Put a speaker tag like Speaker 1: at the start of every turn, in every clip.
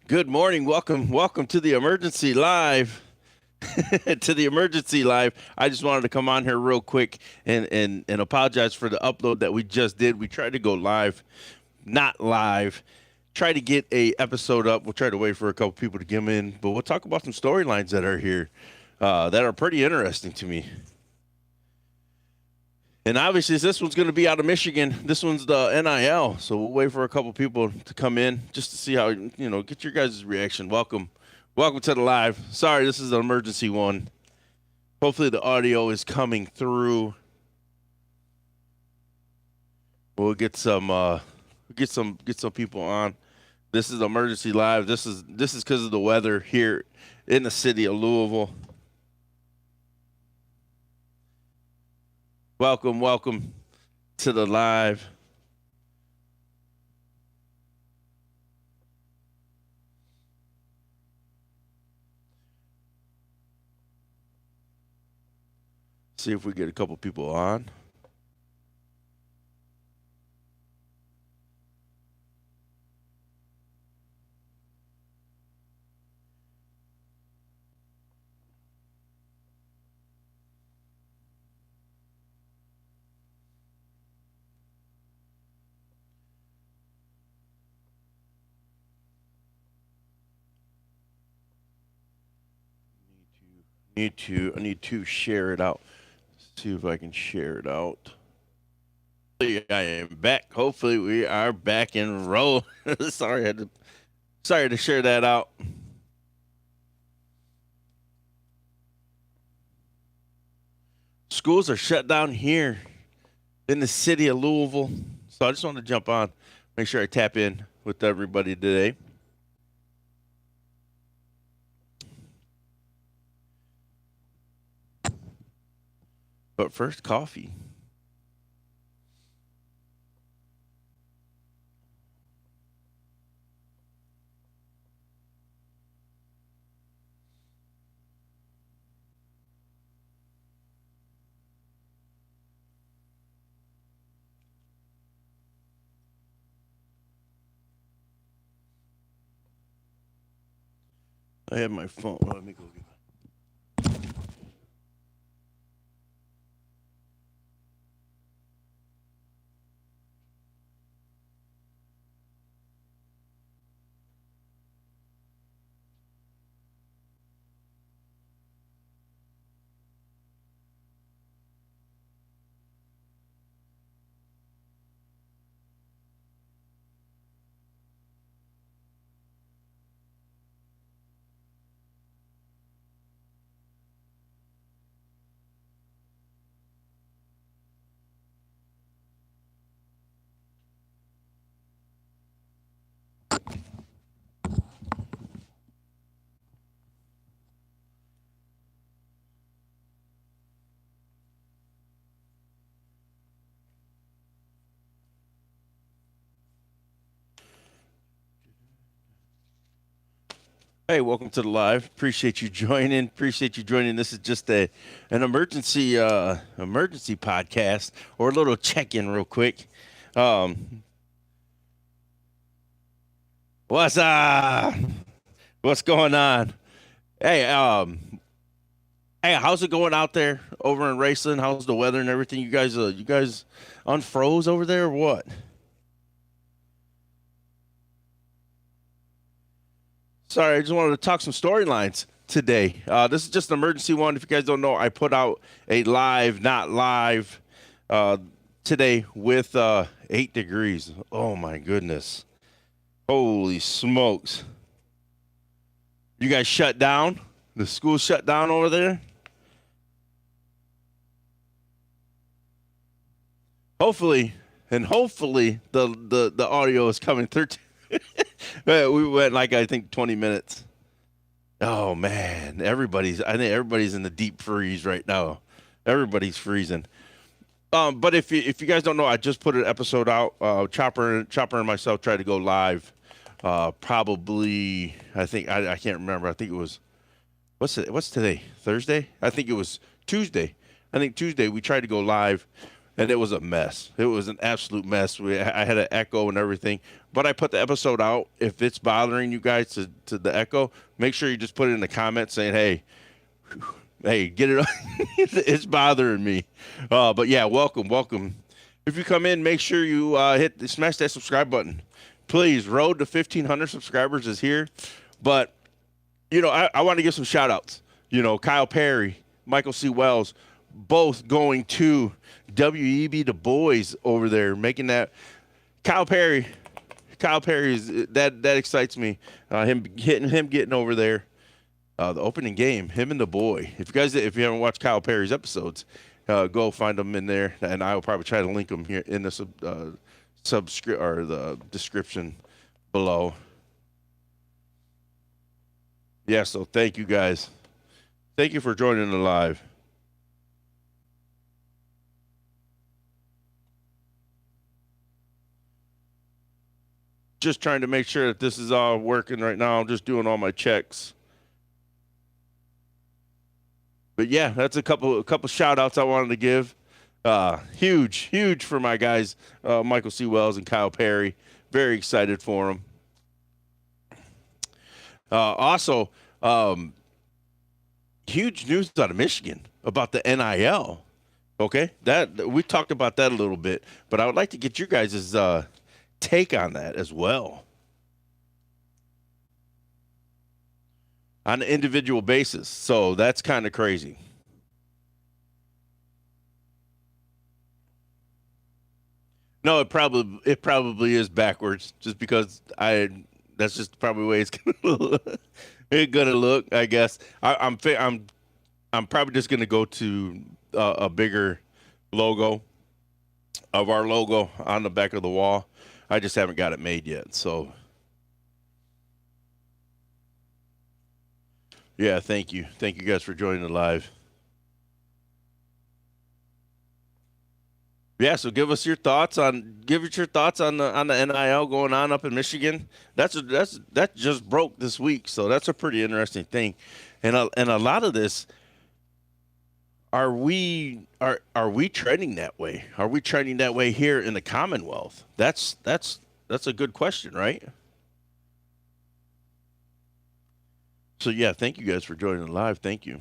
Speaker 1: Good morning. Welcome to the emergency live. To the emergency live. I just wanted to come on here real quick and apologize for the upload that we just did. We tried to go live, not live. Try to get a episode up. We'll try to wait for a couple people to come in, but we'll talk about some storylines that are here that are pretty interesting to me. And obviously, this one's going to be out of Michigan. This one's the NIL. So we'll wait for a couple people to come in just to see how, get your guys' reaction. Welcome to the live. Sorry, this is an emergency one. Hopefully the audio is coming through. We'll get some people on. This is emergency live. This is because of the weather here in the city of Louisville. Welcome to the live. See if we get a couple people on. I need to share it out. See if I can share it out. I am back. Hopefully we are back and roll. Sorry to share that out. Schools are shut down here in the city of Louisville. So I just want to jump on, make sure I tap in with everybody today. But first, coffee. I have my phone. Well, let me go get it. Hey, welcome to the live. Appreciate you joining. This is just an emergency podcast or a little check-in real quick. What's going on? Hey, how's it going out there over in Raceland? How's the weather and everything? You guys unfroze over there or what? Sorry, I just wanted to talk some storylines today. This is just an emergency one. If you guys don't know, I put out a live, not live, today with 8 degrees. Oh my goodness. Holy smokes. You guys shut down? The school shut down over there? Hopefully the audio is coming through. We went like I think 20 minutes. Oh man, I think everybody's in the deep freeze right now. Everybody's freezing. But if you guys don't know, I just put an episode out. Chopper and myself tried to go live. Probably I can't remember. I think it was what's today? Thursday? I think it was Tuesday. I think Tuesday we tried to go live, and it was a mess. It was an absolute mess. I had an echo and everything. but I put the episode out. If it's bothering you guys to the echo, make sure you just put it in the comments saying, hey, get it. It's bothering me. But yeah, welcome. If you come in, make sure you smash that subscribe button. Please, road to 1,500 subscribers is here. But, I want to give some shout outs. Kyle Perry, Michael C. Wells, both going to WEB the boys over there, making that. Kyle Perry is that excites me. Him getting over there. The opening game, him and the boy. If you haven't watched Kyle Perry's episodes, go find them in there, and I will probably try to link them here in the subscript or the description below. Yeah, so thank you guys. Thank you for joining the live. Just trying to make sure that this is all working right now. I'm just doing all my checks. But yeah, that's a couple shout outs I wanted to give. Huge for my guys, Michael C. Wells and Kyle Perry. Very excited for them. Also, huge news out of Michigan about the NIL. Okay, that we talked about that a little bit, but I would like to get your guys' take on that as well. On an individual basis. So that's kind of crazy. No, it probably is backwards, just because that's just probably the way it's gonna look, I guess. I'm probably just gonna go to a bigger logo of our logo on the back of the wall. I just haven't got it made yet, so. Yeah, thank you guys for joining the live. Yeah, so give us your thoughts on the NIL going on up in Michigan. That just broke this week, so that's a pretty interesting thing, and a lot of this. Are we trending that way? Are we trending that way here in the Commonwealth? That's a good question, right? So yeah, thank you guys for joining the live. Thank you.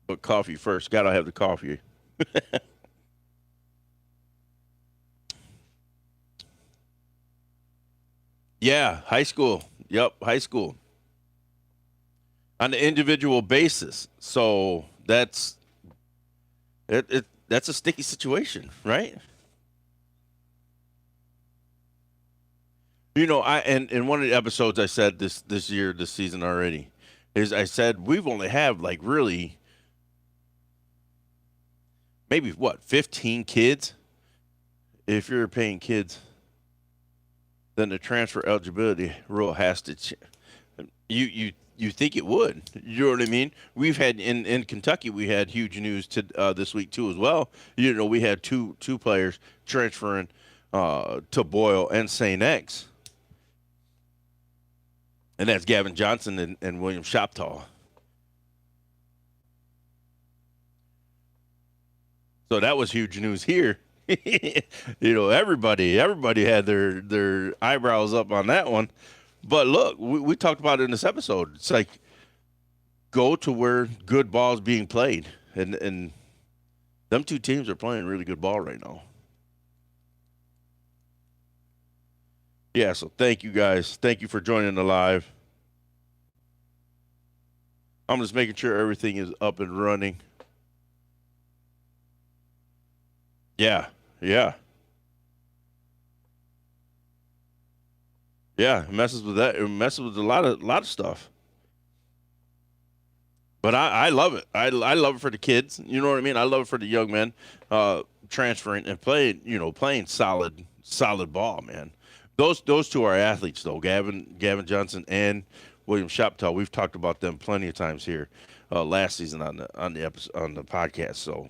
Speaker 1: But coffee first. Gotta have the coffee. Yeah, high school. Yep, high school. On an individual basis. So that's that's a sticky situation, right? In one of the episodes I said this season already, is I said we've only have like really maybe 15 kids. If you're paying kids, then the transfer eligibility rule has to you think it would. You know what I mean? We've had in Kentucky, we had huge news this week too as well. We had two players transferring to Boyle and St. X. And that's Gavin Johnson and William Shoptaw. So that was huge news here. Everybody had their eyebrows up on that one. But look, we talked about it in this episode. It's like go to where good ball is being played. And them two teams are playing really good ball right now. Yeah, so thank you guys. Thank you for joining the live. I'm just making sure everything is up and running. Yeah. Yeah, it messes with that. It messes with a lot of stuff. But I love it. I love it for the kids. You know what I mean? I love it for the young men transferring and playing solid ball, man. Those two are athletes though. Gavin Johnson and William Shoptaw. We've talked about them plenty of times here last season on the episode, on the podcast. So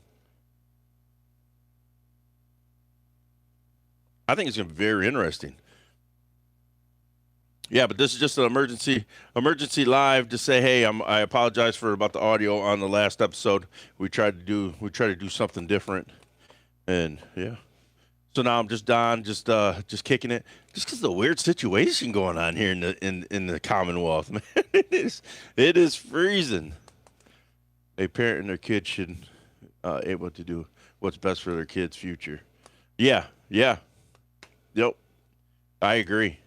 Speaker 1: I think it's going to be very interesting. Yeah, but this is just an emergency live to say, hey, I apologize about the audio on the last episode. We tried to do something different, and yeah. So now I'm just Don, just kicking it, just because of the weird situation going on here in the Commonwealth, man. It is freezing. A parent and their kid should able to do what's best for their kid's future. Yeah, yeah, yep. I agree.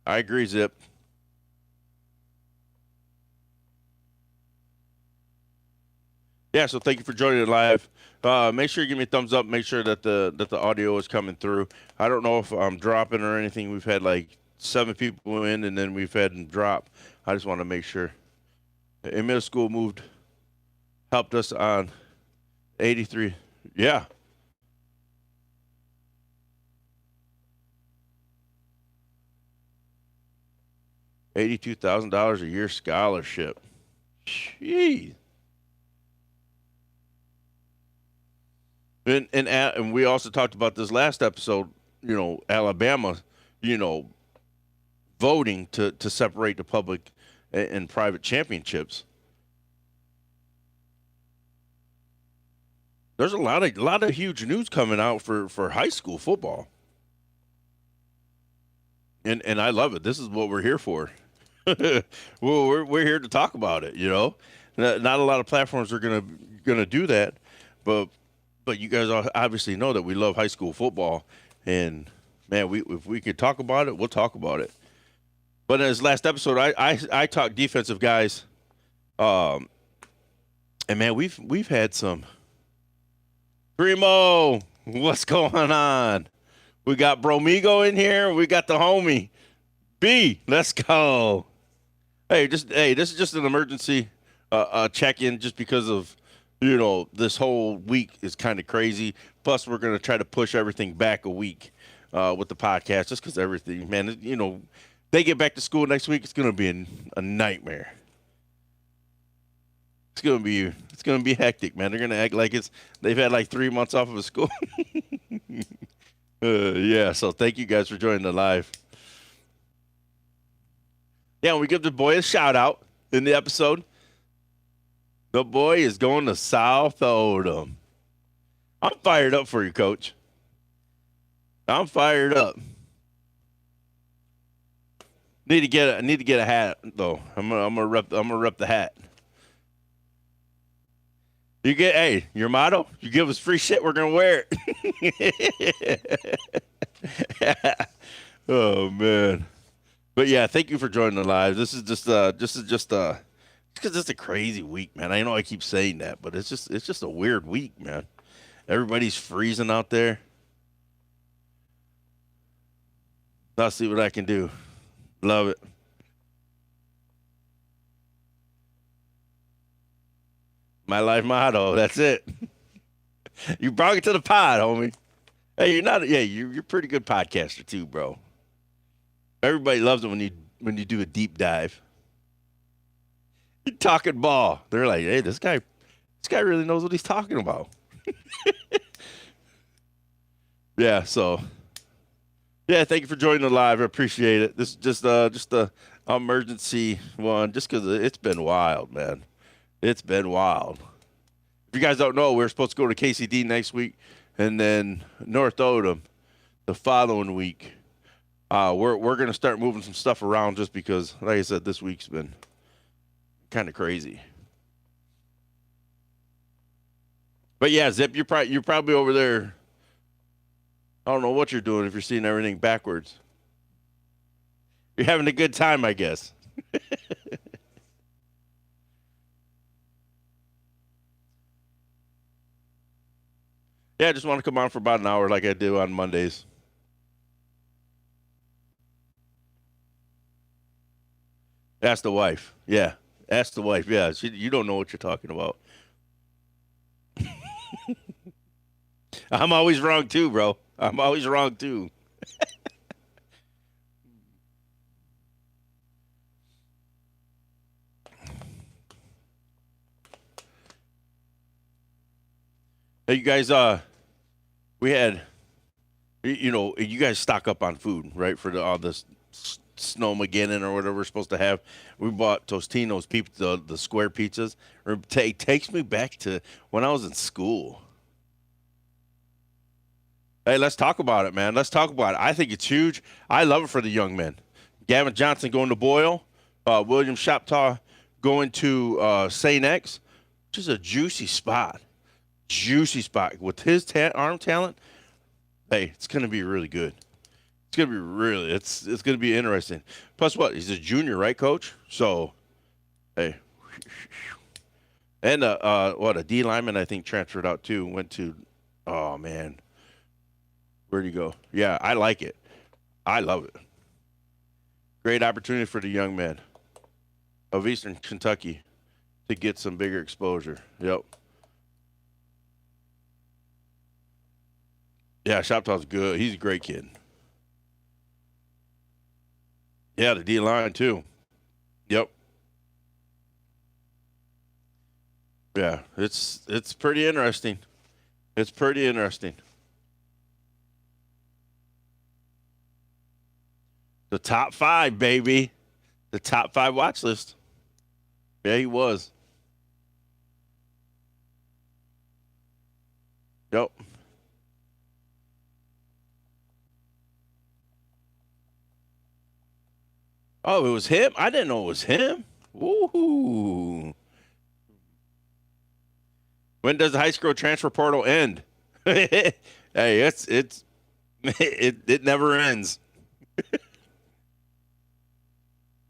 Speaker 1: I agree, Zip. Yeah, so thank you for joining it live. Make sure you give me a thumbs up. Make sure that the audio is coming through. I don't know if I'm dropping or anything. We've had like 7 people in, and then we've had them drop. I just want to make sure. In middle school, helped us on 83. Yeah, $82,000 a year scholarship. Jeez. And we also talked about this last episode. Alabama, you know, voting to separate the public and private championships. There's a lot of huge news coming out for high school football, and I love it. This is what we're here for. well, we're here to talk about it. Not a lot of platforms are gonna do that, but you guys obviously know that we love high school football, and man, if we could talk about it, we'll talk about it. But in this last episode, I talked defensive guys, um, and man, we've had some. Primo, what's going on? We got Bromigo in here. We got the homie B. Let's go. Hey, this is just an emergency check in, just because of this whole week is kind of crazy. Plus, we're gonna try to push everything back a week with the podcast, just because everything, man. They get back to school next week. It's gonna be a nightmare. It's gonna be hectic, man. They're gonna act like they've had like 3 months off of school. Yeah. So thank you guys for joining the live. Yeah, and we give the boy a shout out in the episode. The boy is going to South Odom. I'm fired up for you, Coach. I'm fired up. I need to get a hat though. I'm gonna rep the hat. Your motto, you give us free shit, we're gonna wear it. Oh man. But yeah, thank you for joining the live. This is just because it's a crazy week, man. I know I keep saying that, but it's just a weird week, man. Everybody's freezing out there. I'll see what I can do. Love it. My life motto. That's it. You brought it to the pod, homie. Hey, you're not. Yeah, you're a pretty good podcaster too, bro. Everybody loves it when you do a deep dive. You're talking ball. They're like, hey, this guy really knows what he's talking about. Yeah. So, yeah, thank you for joining the live. I appreciate it. This is just a emergency one, just because it's been wild, man. It's been wild. If you guys don't know, we're supposed to go to KCD next week, and then North Odom the following week. We're gonna start moving some stuff around, just because, like I said, this week's been kind of crazy. But yeah, Zip, you're probably over there. I don't know what you're doing if you're seeing everything backwards. You're having a good time, I guess. Yeah, I just want to come on for about an hour like I do on Mondays. Ask the wife. Yeah. Ask the wife. Yeah. You don't know what you're talking about. I'm always wrong too, bro. I'm always wrong too. Hey, you guys, we had, you guys stock up on food, right? For all this snowmageddon or whatever we're supposed to have. We bought Tostino's pizza, the square pizzas. It takes me back to when I was in school. Hey, let's talk about it, man. Let's talk about it. I think it's huge. I love it for the young men. Gavin Johnson going to Boyle, William Shoptaw going to St. X, which is a juicy spot. Juicy spot. With his arm talent, hey, it's going to be really good. It's going to be really, it's going to be interesting. Plus, what? He's a junior, right, Coach? So, hey. And, a D lineman, I think, transferred out, too. Went to, oh, man. Where'd he go? Yeah, I like it. I love it. Great opportunity for the young man of Eastern Kentucky to get some bigger exposure. Yep. Yeah, Shoptaw's good. He's a great kid. Yeah, the D line too. Yep. Yeah, it's pretty interesting. It's pretty interesting. The top 5, baby. The top 5 watch list. Yeah, he was. Yep. Oh, it was him? I didn't know it was him. Woohoo. When does the high school transfer portal end? Hey, it never ends.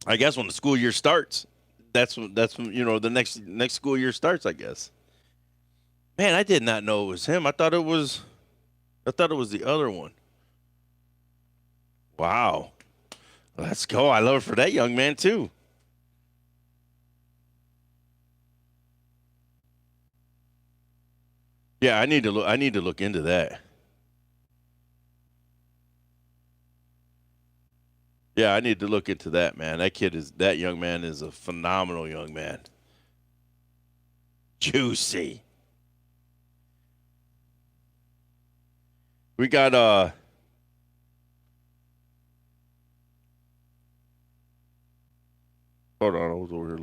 Speaker 1: I guess when the school year starts, that's when the next school year starts, I guess. Man, I did not know it was him. I thought it was the other one. Wow. Let's go. I love it for that young man too. Yeah, I need to look into that. Yeah, I need to look into that, man. That young man is a phenomenal young man. Juicy. We got hold on, I was over here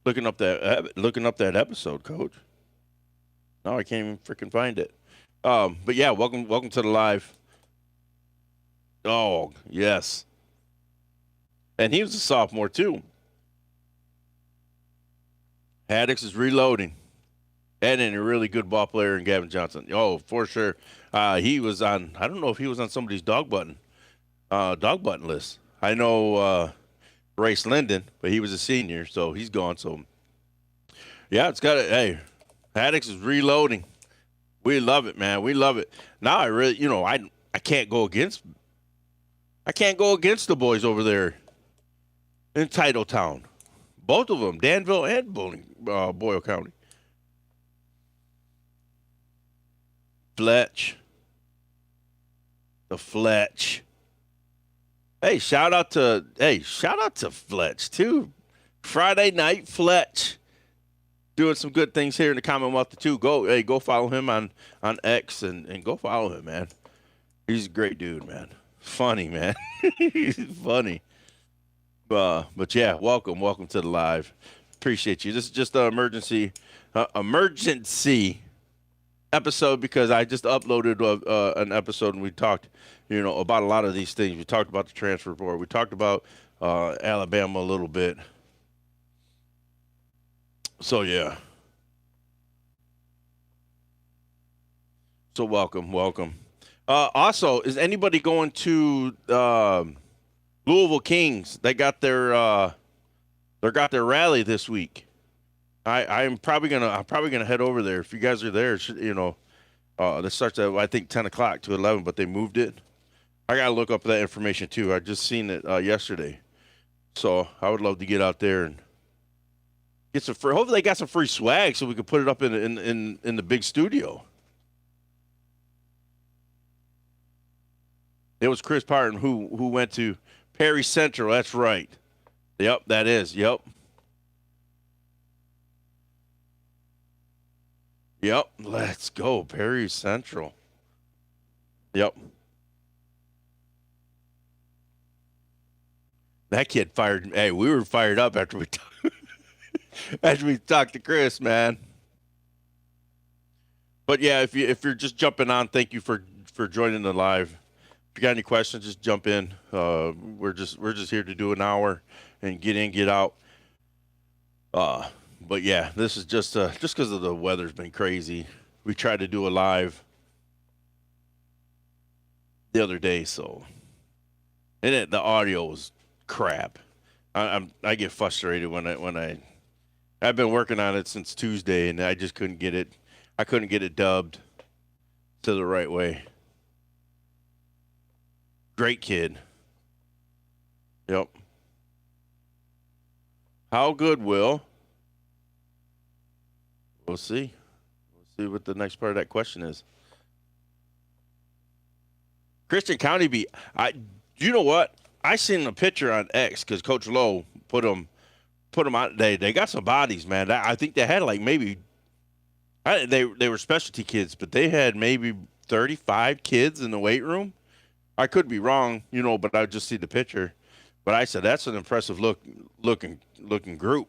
Speaker 1: looking up that episode, coach. No, I can't even freaking find it. But yeah, welcome to the live. Oh, yes. And he was a sophomore too. Haddix is reloading. And a really good ball player in Gavin Johnson. Oh, for sure. He was on. I don't know if he was on somebody's dog button list. I know Race Linden, but he was a senior, so he's gone. So yeah, it's got it. Hey, Haddix is reloading. We love it, man. We love it. Now I really, I can't go against the boys over there in Titletown. Both of them, Danville and Boyle County. Fletch, the Fletch. Hey, shout out to Fletch too. Friday night Fletch doing some good things here in the Commonwealth too. Go follow him on X and go follow him, man. He's a great dude, man. Funny, man. He's funny. But yeah, welcome to the live. Appreciate you. This is just an emergency episode because I just uploaded an episode and we talked, about a lot of these things. We talked about the transfer board. We talked about Alabama a little bit. So yeah. So welcome. Also, is anybody going to Louisville Kings? They got their rally this week. I'm probably gonna head over there. If you guys are there, this starts at I think 10 o'clock to 11, but they moved it. I gotta look up that information too. I just seen it yesterday, so I would love to get out there and get some free. Hopefully, they got some free swag so we can put it up in the big studio. It was Chris Parton who went to Perry Central. That's right. Yep, that is. Yep. Yep. Let's go, Perry Central. Yep. That kid fired. Hey, we were fired up after we talked to Chris, man. But yeah, if you're just jumping on, thank you for joining the live. If you got any questions, just jump in. We're just here to do an hour and get in, get out. But yeah, this is just because of the weather's been crazy. We tried to do a live the other day, and the audio was crap. I get frustrated when I've been working on it since Tuesday, and I just couldn't get it. I couldn't get it dubbed to the right way. Great kid. Yep. How good, Will? We'll see. We'll see what the next part of that question is. Christian County beat. You know what? I seen a picture on X because Coach Lowe put them out. They got some bodies, man. I think they had like maybe. They were specialty kids, but they had maybe 35 kids in the weight room. I could be wrong, but I just see the picture. But I said that's an impressive looking group.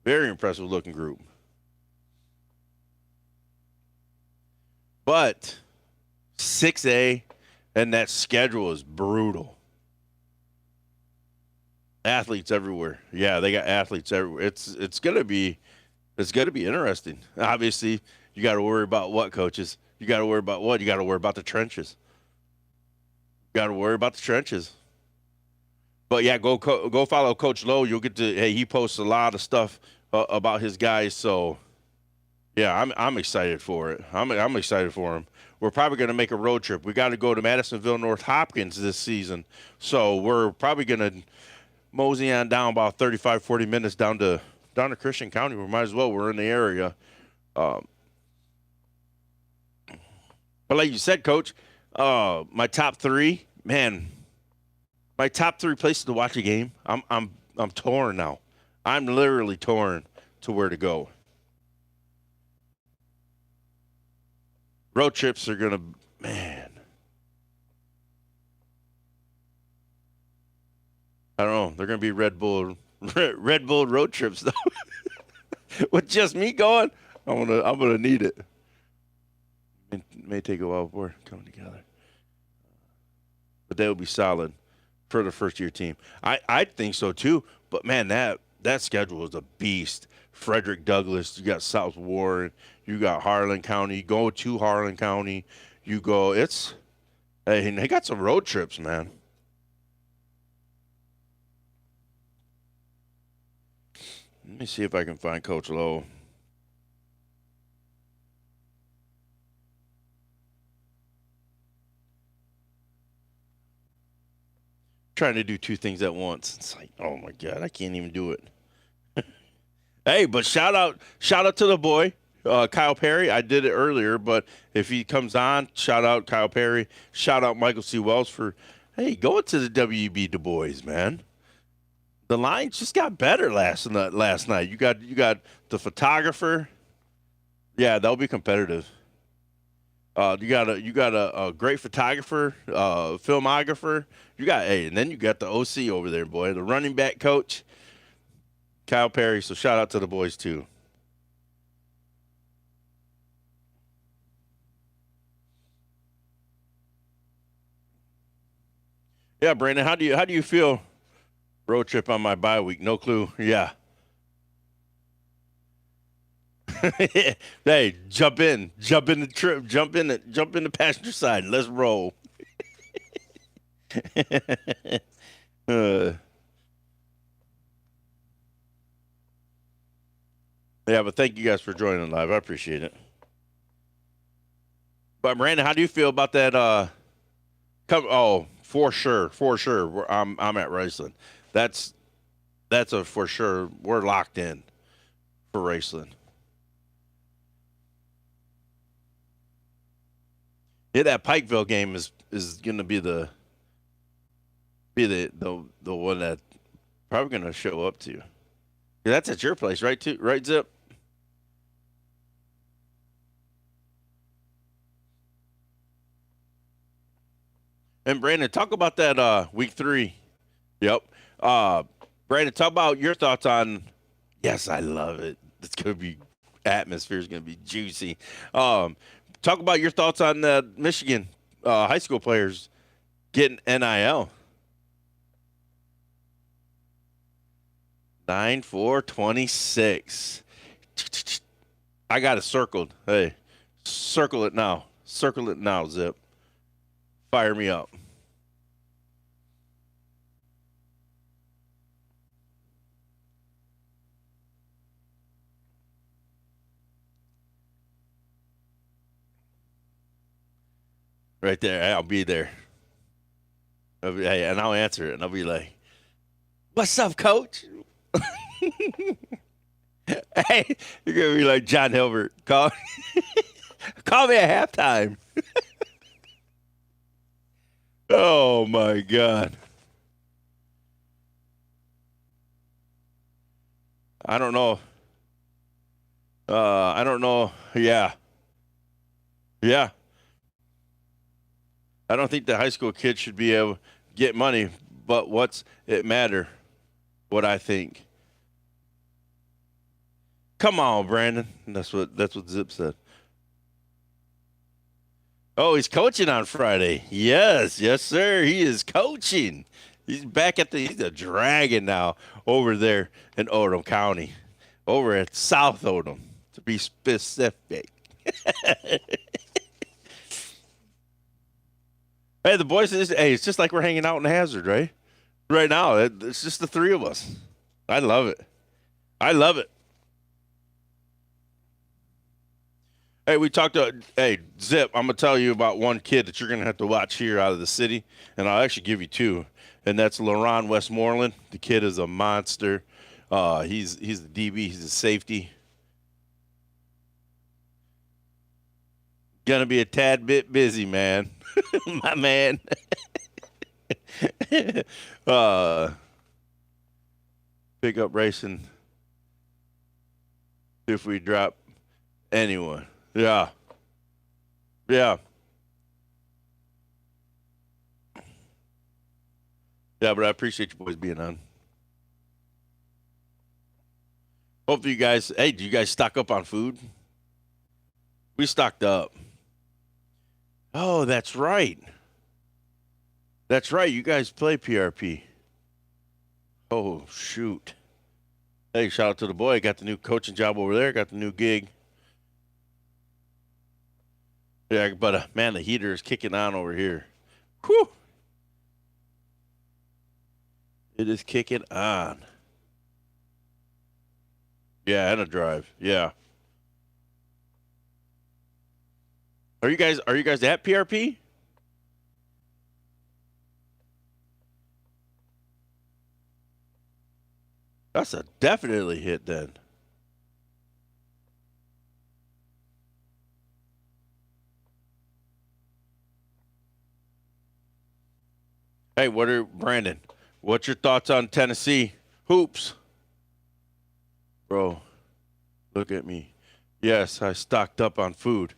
Speaker 1: Very impressive looking group. But 6A and that schedule is brutal. Athletes everywhere. Yeah, they got athletes everywhere. It's gonna be interesting. Obviously, you got to worry about what, coaches. You got to worry about what? You got to worry about the trenches. Got to worry about the trenches. But yeah, go follow Coach Lowe. You'll get to. Hey, he posts a lot of stuff about his guys. So yeah, I'm excited for it. I'm excited for him. We're probably going to make a road trip. We got to go to Madisonville North Hopkins this season. So we're probably going to mosey on down about 35, 40 minutes down to Christian County. We might as well. We're in the area. But like you said, Coach, my top three places to watch a game. I'm torn now. I'm literally torn to where to go. Road trips are gonna, man. I don't know. They're gonna be Red Bull road trips though. With just me going, I'm gonna need it. It may take a while before coming together, but they'll be solid for the first year team. I think so too. But man, that schedule is a beast. Frederick Douglass, you got South Warren, you got Harlan County. Go to Harlan County, you go. Hey, they got some road trips, man. Let me see if I can find Coach Lowe. Trying to do two things at once. It's like, oh my God, I can't even do it. Hey, but shout out to the boy, Kyle Perry. I did it earlier, but if he comes on, shout out Kyle Perry. Shout out Michael C. Wells for, hey, going to the WB Du Bois, man. The lines just got better last night. You got the photographer. Yeah, they'll be competitive. You got a great photographer, filmographer. And then you got the OC over there, boy, the running back coach, Kyle Perry. So shout out to the boys too. Yeah, Brandon, how do you feel? Road trip on my bye week, no clue. Yeah. Hey, jump in the trip, jump in the passenger side. And let's roll. Yeah, but thank you guys for joining live. I appreciate it. But Brandon, how do you feel about that? For sure. I'm at Raceland. That's a for sure. We're locked in for Raceland. Yeah, that Pikeville game is going to be the one that probably going to show up to. Yeah, that's at your place, right? Too, right, Zip? And Brandon, talk about that week 3. Yep. Brandon, talk about your thoughts on. Yes, I love it. It's going to be atmosphere is going to be juicy. talk about your thoughts on the Michigan high school players getting NIL. 9-4-26. I got it circled. Hey, circle it now. Circle it now, Zip. Fire me up. Right there. I'll be there. Hey, and I'll answer it, and I'll be like, "What's up, Coach?" Hey, you're gonna be like John Hilbert. Call me at halftime. Oh my God. I don't know. I don't know. Yeah. Yeah. I don't think the high school kids should be able to get money, but what's it matter? What I think. Come on, Brandon. That's what Zip said. Oh, he's coaching on Friday. Yes, yes, sir. He is coaching. He's back he's a dragon now over there in Odom County. Over at South Odom, to be specific. Hey, the boys, it's just like we're hanging out in Hazard, right? Right now, it's just the three of us. I love it. I love it. Hey, hey, Zip, I'm going to tell you about one kid that you're going to have to watch here out of the city, and I'll actually give you two, and that's LaRon Westmoreland. The kid is a monster. He's the DB. He's a safety. Gonna be a tad bit busy, man. My man. uh, Pick up racing if we drop anyone. Yeah. Yeah. Yeah, but I appreciate you boys being on. Hopefully you guys, hey, do you guys stock up on food? We stocked up. Oh, that's right. That's right. You guys play PRP. Oh, shoot. Hey, shout out to the boy. Got the new coaching job over there. Got the new gig. Yeah, but man, the heater is kicking on over here. Whew. It is kicking on. Yeah, and a drive. Yeah. Are you guys at PRP? That's a definitely hit then. Hey, Brandon? What's your thoughts on Tennessee hoops? Bro, look at me. Yes, I stocked up on food.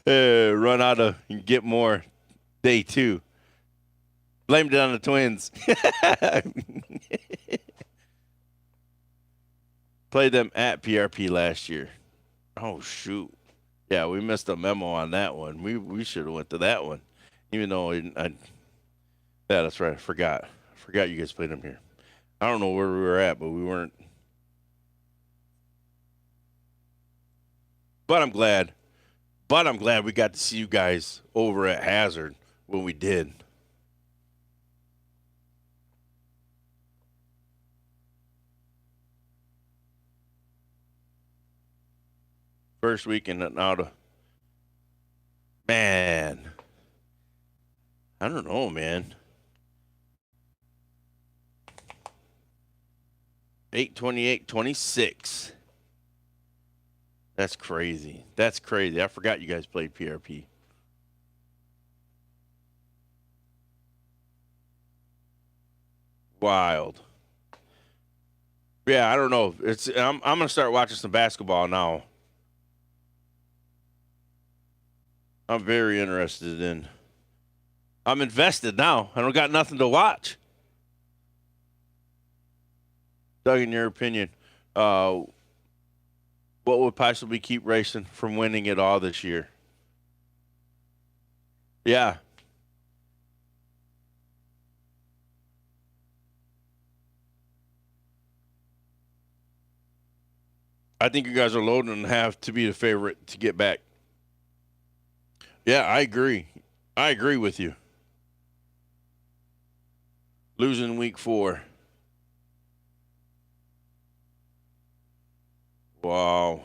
Speaker 1: Run out of and get more day 2. Blamed it on the Twins. Played them at PRP last year. Oh shoot. Yeah, we missed a memo on that one. We should have went to that one. Even though yeah, that's right. I forgot you guys played them here. I don't know where we were at, but we weren't. But I'm glad. But I'm glad we got to see you guys over at Hazard when we did. First weekend out of man. I don't know, man. 8-28-26. That's crazy. That's crazy. I forgot you guys played PRP. Wild. Yeah, I don't know. I'm gonna start watching some basketball now. I'm very interested in. I'm invested now. I don't got nothing to watch. Doug, in your opinion, Uh, what would possibly keep Racing from winning it all this year? Yeah, I think you guys are loaded and have to be the favorite to get back. Yeah, I agree. I agree with you. Losing week 4. Wow.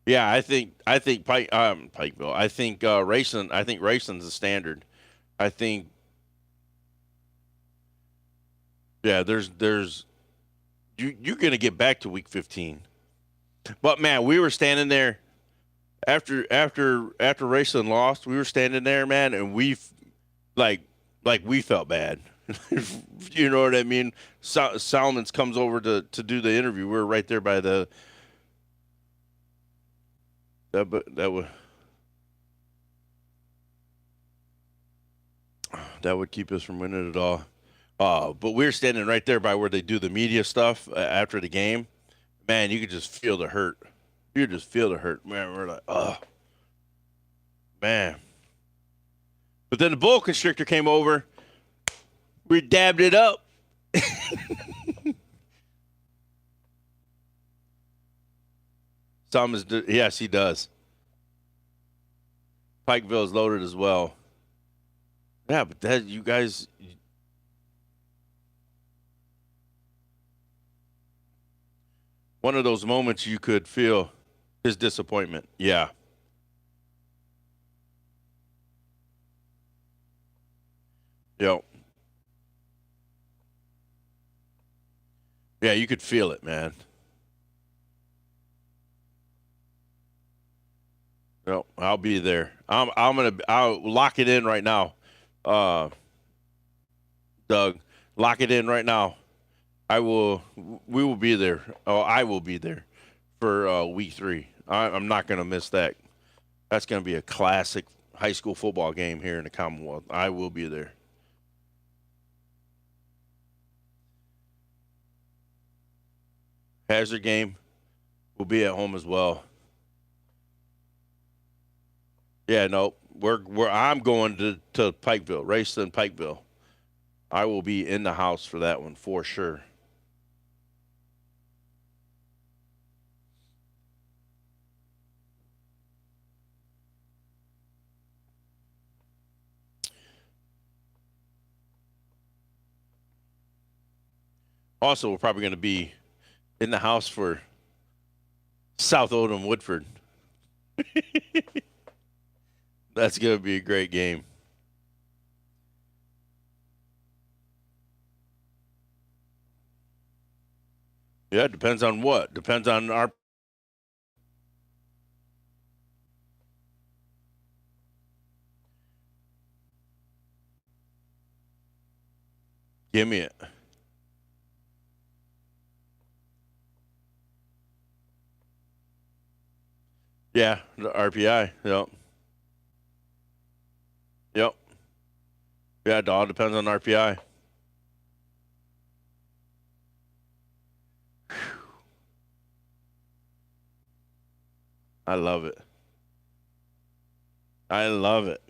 Speaker 1: Yeah, I think Pikeville. I think Racing's the standard. I think yeah, there's you're gonna get back to week 15. But man, we were standing there after Racing lost. We were standing there, man, and like we felt bad. You know what I mean? Salmons comes over to do the interview. We were right there by the that would keep us from winning it all. But we were standing right there by where they do the media stuff after the game. Man, you could just feel the hurt. You just feel the hurt, man. We're like, oh man. But then the bull constrictor came over. We dabbed it up. Yes, he does. Pikeville is loaded as well. Yeah, but that you guys, one of those moments you could feel his disappointment. Yeah, yo, yeah, you could feel it, man. No, I'll be there. I'll lock it in right now. Uh, Doug, lock it in right now. I will. We will be there. Oh, I will be there for week 3. I'm not going to miss that. That's going to be a classic high school football game here in the Commonwealth. I will be there. Hazard game will be at home as well. Yeah, no, we're I'm going to Pikeville, Racing Pikeville. I will be in the house for that one for sure. Also, we're probably going to be in the house for South Odom Woodford. That's going to be a great game. Yeah, depends on what. Depends on our. Give me it. Yeah, the RPI. Yep. Yep. Yeah, it all depends on RPI. I love it. I love it.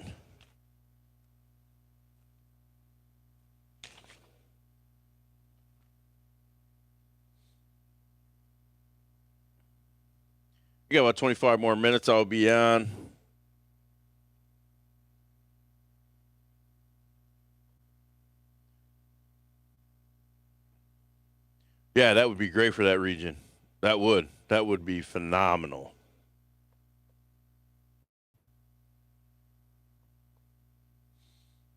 Speaker 1: We got about 25 more minutes. I'll be on. Yeah, that would be great for that region. That would. That would be phenomenal.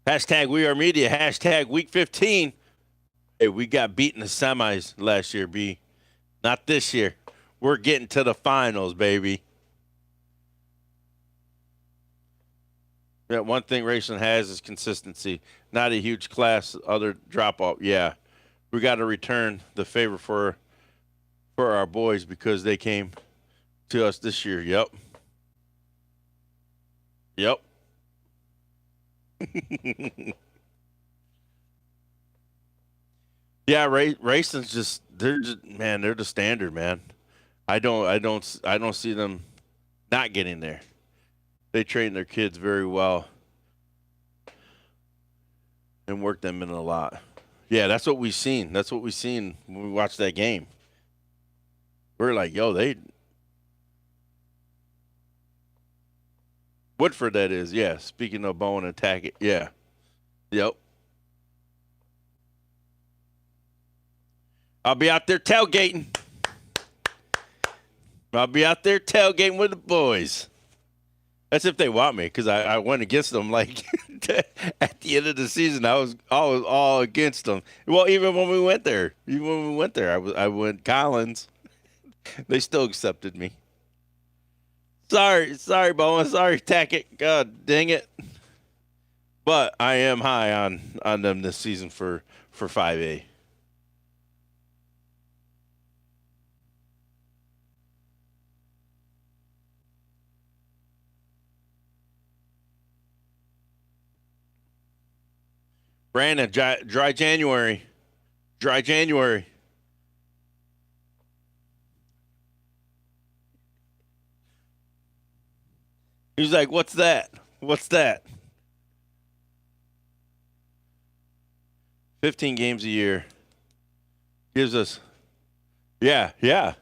Speaker 1: Hashtag we are media. Hashtag week 15. Hey, we got beat in the semis last year, B. Not this year. We're getting to the finals, baby. Yeah, one thing racing has is consistency. Not a huge class, other drop off. Yeah. We got to return the favor for our boys because they came to us this year. Yep. Yep. Yeah, racing's just they're the standard, man. I don't see them not getting there. They train their kids very well and work them in a lot. Yeah, that's what we've seen. That's what we've seen when we watched that game. We're like, yo, they Woodford that is. Yeah. Speaking of Bowen and Tackett, yeah. Yep. I'll be out there tailgating. I'll be out there tailgating with the boys. That's if they want me, because I went against them. Like at the end of the season, I was all against them. Well, even when we went there, I went Collins. They still accepted me. Sorry, Bowen. Sorry, Tackett. God dang it. But I am high on them this season for 5A. Brandon, dry January. Dry January. He's like, what's that? What's that? 15 games a year gives us, yeah, yeah.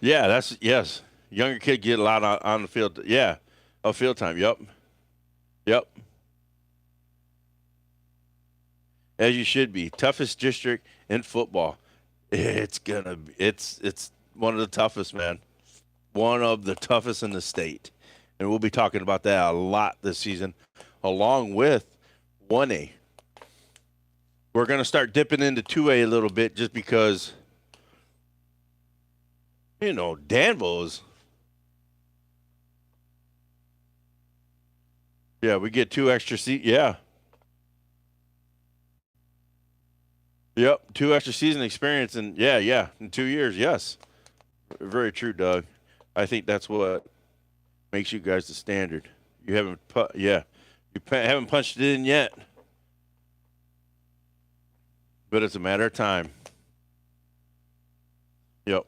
Speaker 1: Yeah, that's, yes. Younger kid get a lot on the field. Yeah, of field time. Yep. Yep. As you should be. Toughest district in football. It's one of the toughest, man. One of the toughest in the state. And we'll be talking about that a lot this season, along with 1A. We're going to start dipping into 2A a little bit just because, Danville's. Yeah, we get 2 extra seats. Yeah. Yep, 2 extra season experience, and yeah, in 2 years, yes. Very true, Doug. I think that's what makes you guys the standard. You haven't, haven't punched it in yet, but it's a matter of time. Yep.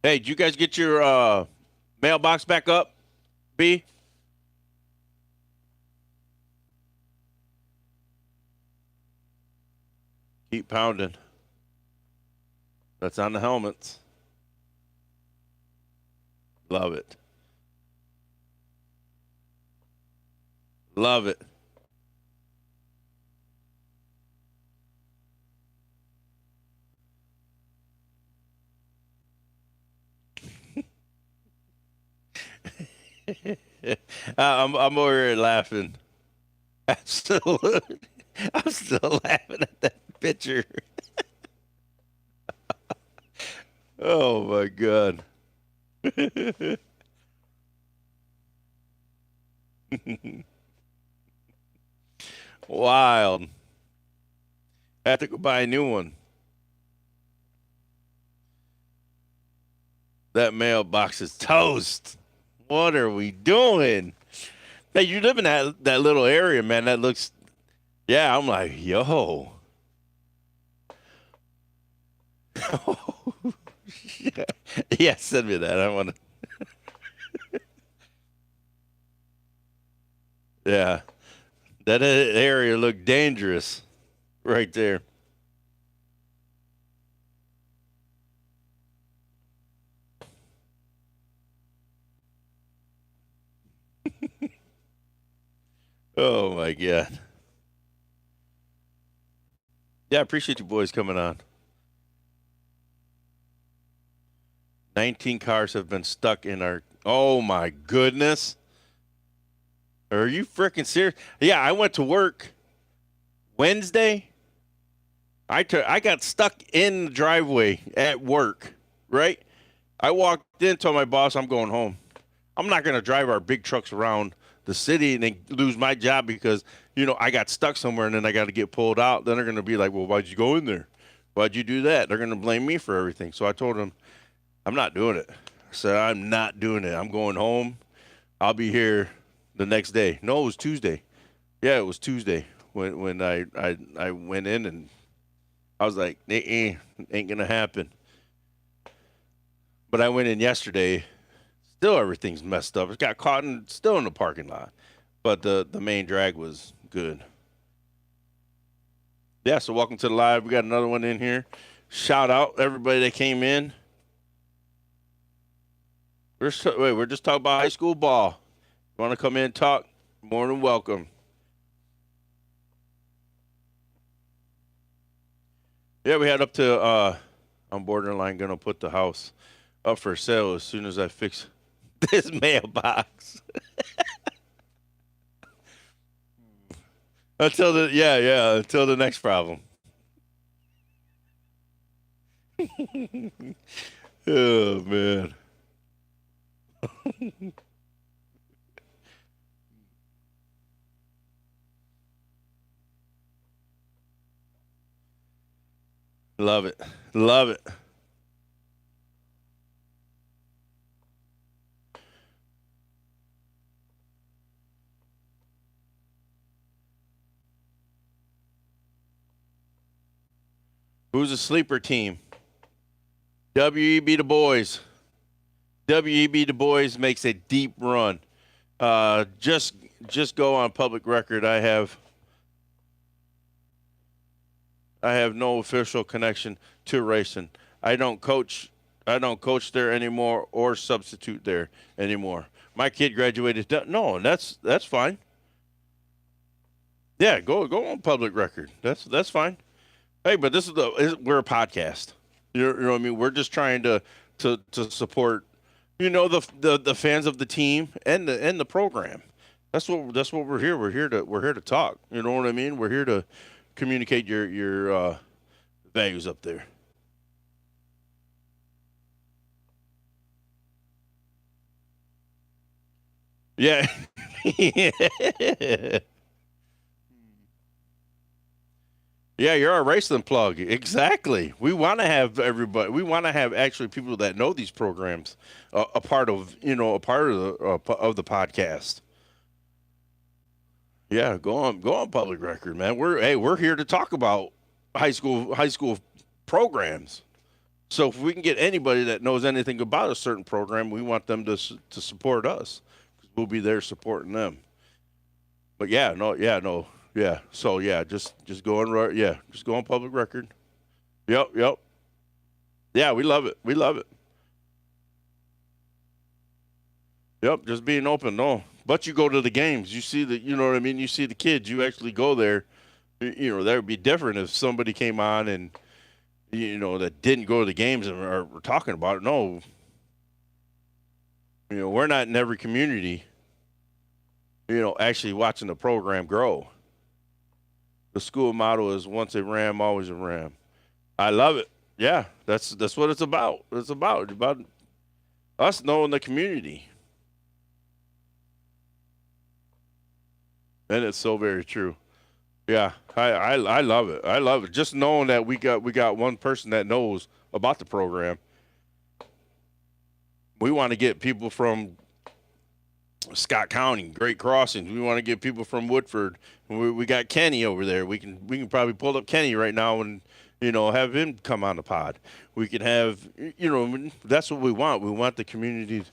Speaker 1: Hey, did you guys get your mailbox back up, B? Keep pounding. That's on the helmets. Love it. Love it. I'm over here laughing. Absolutely. I'm still laughing at that picture. Oh my God. Wild. I have to go buy a new one. That mailbox is toast. What are we doing? Hey, you live in that little area, man. That looks, yeah. I'm like, yo. Yeah, send me that. I want to. Yeah, that area looked dangerous, right there. Oh my God. Yeah, I appreciate you boys coming on. 19 cars have been stuck in our. Oh my goodness. Are you freaking serious? Yeah, I went to work Wednesday. I got stuck in the driveway at work, right? I walked in, told my boss I'm going home. I'm not going to drive our big trucks around the city and then lose my job because, I got stuck somewhere and then I got to get pulled out. Then they're going to be like, well, why'd you go in there? Why'd you do that? They're going to blame me for everything. So I told him, I'm not doing it. I said, I'm not doing it. I'm going home. I'll be here the next day. No, it was Tuesday. Yeah, it was Tuesday when I went in, and I was like, ain't gonna happen. But I went in yesterday. Still, everything's messed up. It got caught still in the parking lot, but the main drag was good. Yeah. So welcome to the live. We got another one in here. Shout out everybody that came in. We're just talking about high school ball. Want to come in and talk? More than welcome. Yeah, we had up to. I'm borderline gonna put the house up for sale as soon as I fix this mailbox. Until the next problem. Oh man. Love it. Love it. Who's a sleeper team? WEB the boys. WEB the boys makes a deep run. Just go on public record. I have no official connection to racing. I don't coach. I don't coach there anymore or substitute there anymore. My kid graduated. No, and that's fine. Yeah, go on public record. That's fine. Hey, but we're a podcast. You know what I mean? We're just trying to support, the fans of the team and the program. That's what we're here. We're here to talk. You know what I mean? We're here to communicate your values up there. Yeah. Yeah, you're a racing plug. Exactly. We want to have everybody. We want to have actually people that know these programs a part of the podcast. Yeah, go on public record, man. We're here to talk about high school programs. So if we can get anybody that knows anything about a certain program, we want them to support us. We'll be there supporting them. But no, yeah. So yeah, just go on, just go on public record. Yep. Yeah, we love it. We love it. Yep, just being open. No, but you go to the games. You see you know what I mean. You see the kids. You actually go there. That would be different if somebody came on and that didn't go to the games and are talking about it. No, we're not in every community. Actually watching the program grow. The school motto is once a Ram, always a Ram. I love it. Yeah, that's what it's about. It's about us knowing the community, and it's so very true. Yeah, I love it. I love it. Just knowing that we got one person that knows about the program. We want to get people from Scott County, Great Crossings. We want to get people from Woodford. We got Kenny over there. We can probably pull up Kenny right now and have him come on the pod. We can have that's what we want. We want the community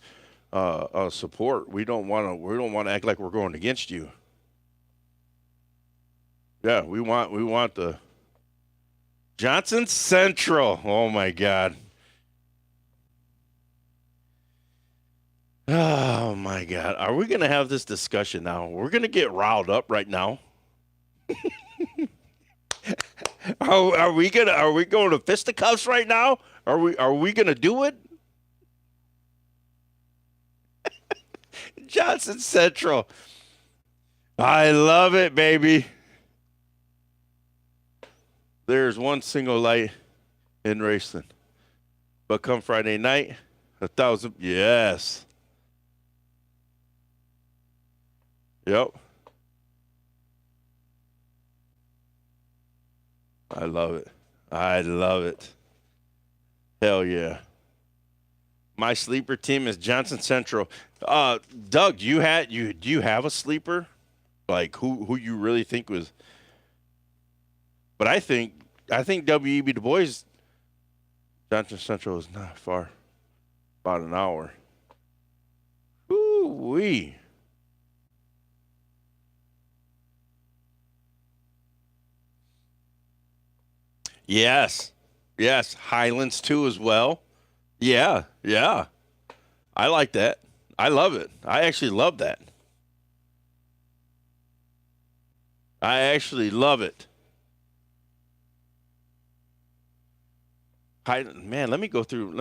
Speaker 1: support. We don't want to act like we're going against you. Yeah, we want the Johnson Central. Oh my God. Oh my God. Are we gonna have this discussion now? We're gonna get riled up right now. Are we going to fisticuffs right now? Are we gonna do it? Johnson Central. I love it, baby. There's one single light in racing. But come Friday night, 1,000. Yes. Yep. I love it. I love it. Hell yeah. My sleeper team is Johnson Central. Doug, do you have a sleeper? Like who you really think was? But I think WEB Du Bois Johnson Central is not far, about an hour. Ooh wee. Yes, yes. Highlands too as well. Yeah, yeah. I like that. I love it. I actually love that. I actually love it. Man, let me go through.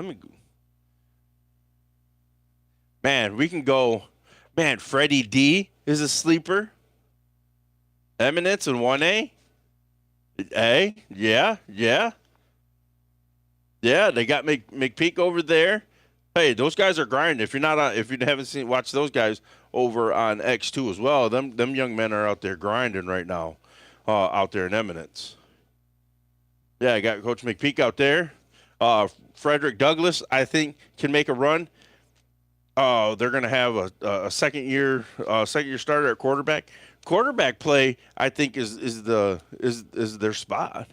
Speaker 1: Man, we can go. Man, Freddie D is a sleeper. Eminence in 1A. A, yeah, yeah, yeah. They got McPeak over there. Hey, those guys are grinding. If you haven't seen, watch those guys over on X2 as well. Them young men are out there grinding right now, out there in Eminence. Yeah, I got Coach McPeak out there. Frederick Douglass, I think, can make a run. They're going to have a second year starter at quarterback. Quarterback play, I think, is their spot.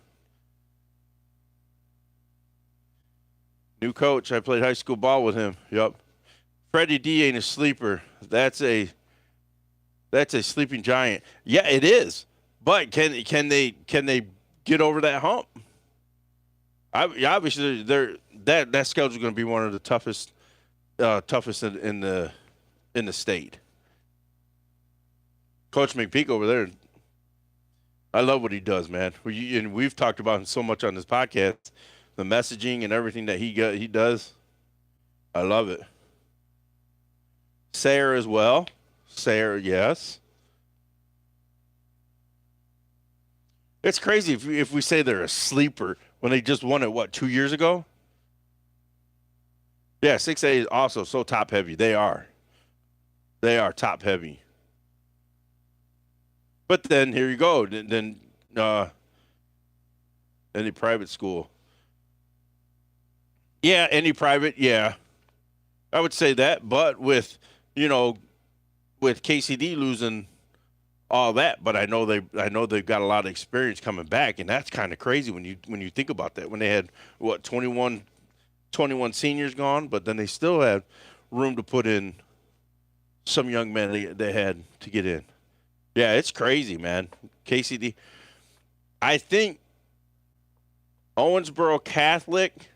Speaker 1: New coach. I played high school ball with him. Yep. Freddie D ain't a sleeper. That's a sleeping giant. Yeah, it is. But can they get over that hump? Obviously, that schedule is going to be one of the toughest in the state. Coach McPeak over there, I love what he does, man. And we've talked about him so much on this podcast, the messaging and everything that he does. I love it. Sarah as well. Sarah, yes. It's crazy if we say they're a sleeper when they just won it, what, 2 years ago? Yeah, 6A is also so top heavy. They are. They are top heavy. But then here you go. Then any private school. Yeah, any private, yeah. I would say that, but you know, with KCD losing all that, but I know they've got a lot of experience coming back, and that's kind of crazy when you think about that. When they had what 21 seniors gone, but then they still had room to put in some young men they had to get in. Yeah, it's crazy, man. KCD. I think Owensboro Catholic.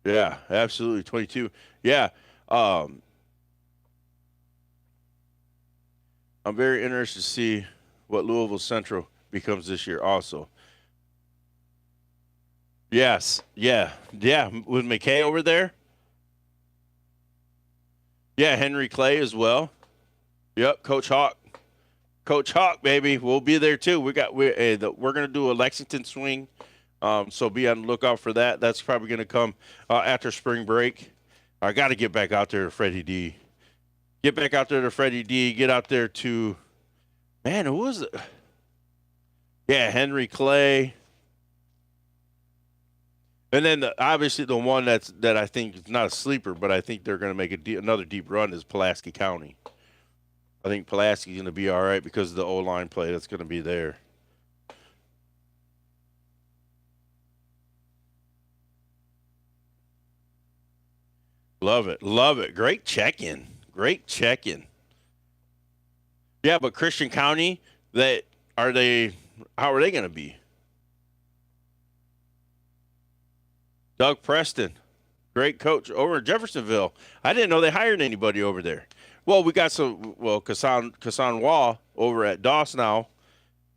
Speaker 1: Yeah, absolutely. 22. Yeah. Um, I'm very interested to see what Louisville Central becomes this year also. Yes. Yeah. Yeah. With McKay over there. Yeah, Henry Clay as well. Yep, Coach Hawk. Coach Hawk, baby. We'll be there too. We're gonna do a Lexington swing. So be on the lookout for that. That's probably gonna come after spring break. I got to get back out there to Freddie D. Get back out there to Freddie D. Get out there to man. Who was it? Yeah, Henry Clay. And then obviously the one that I think is not a sleeper, but I think they're going to make another deep run is Pulaski County. I think Pulaski's going to be all right because of the O line play that's going to be there. Love it, love it. Great check in. Great check in. Yeah, but Christian County, that are they? How are they going to be? Doug Preston, great coach over in Jeffersonville. I didn't know they hired anybody over there. Well, we got some. Well, Kassan Wall over at Doss now.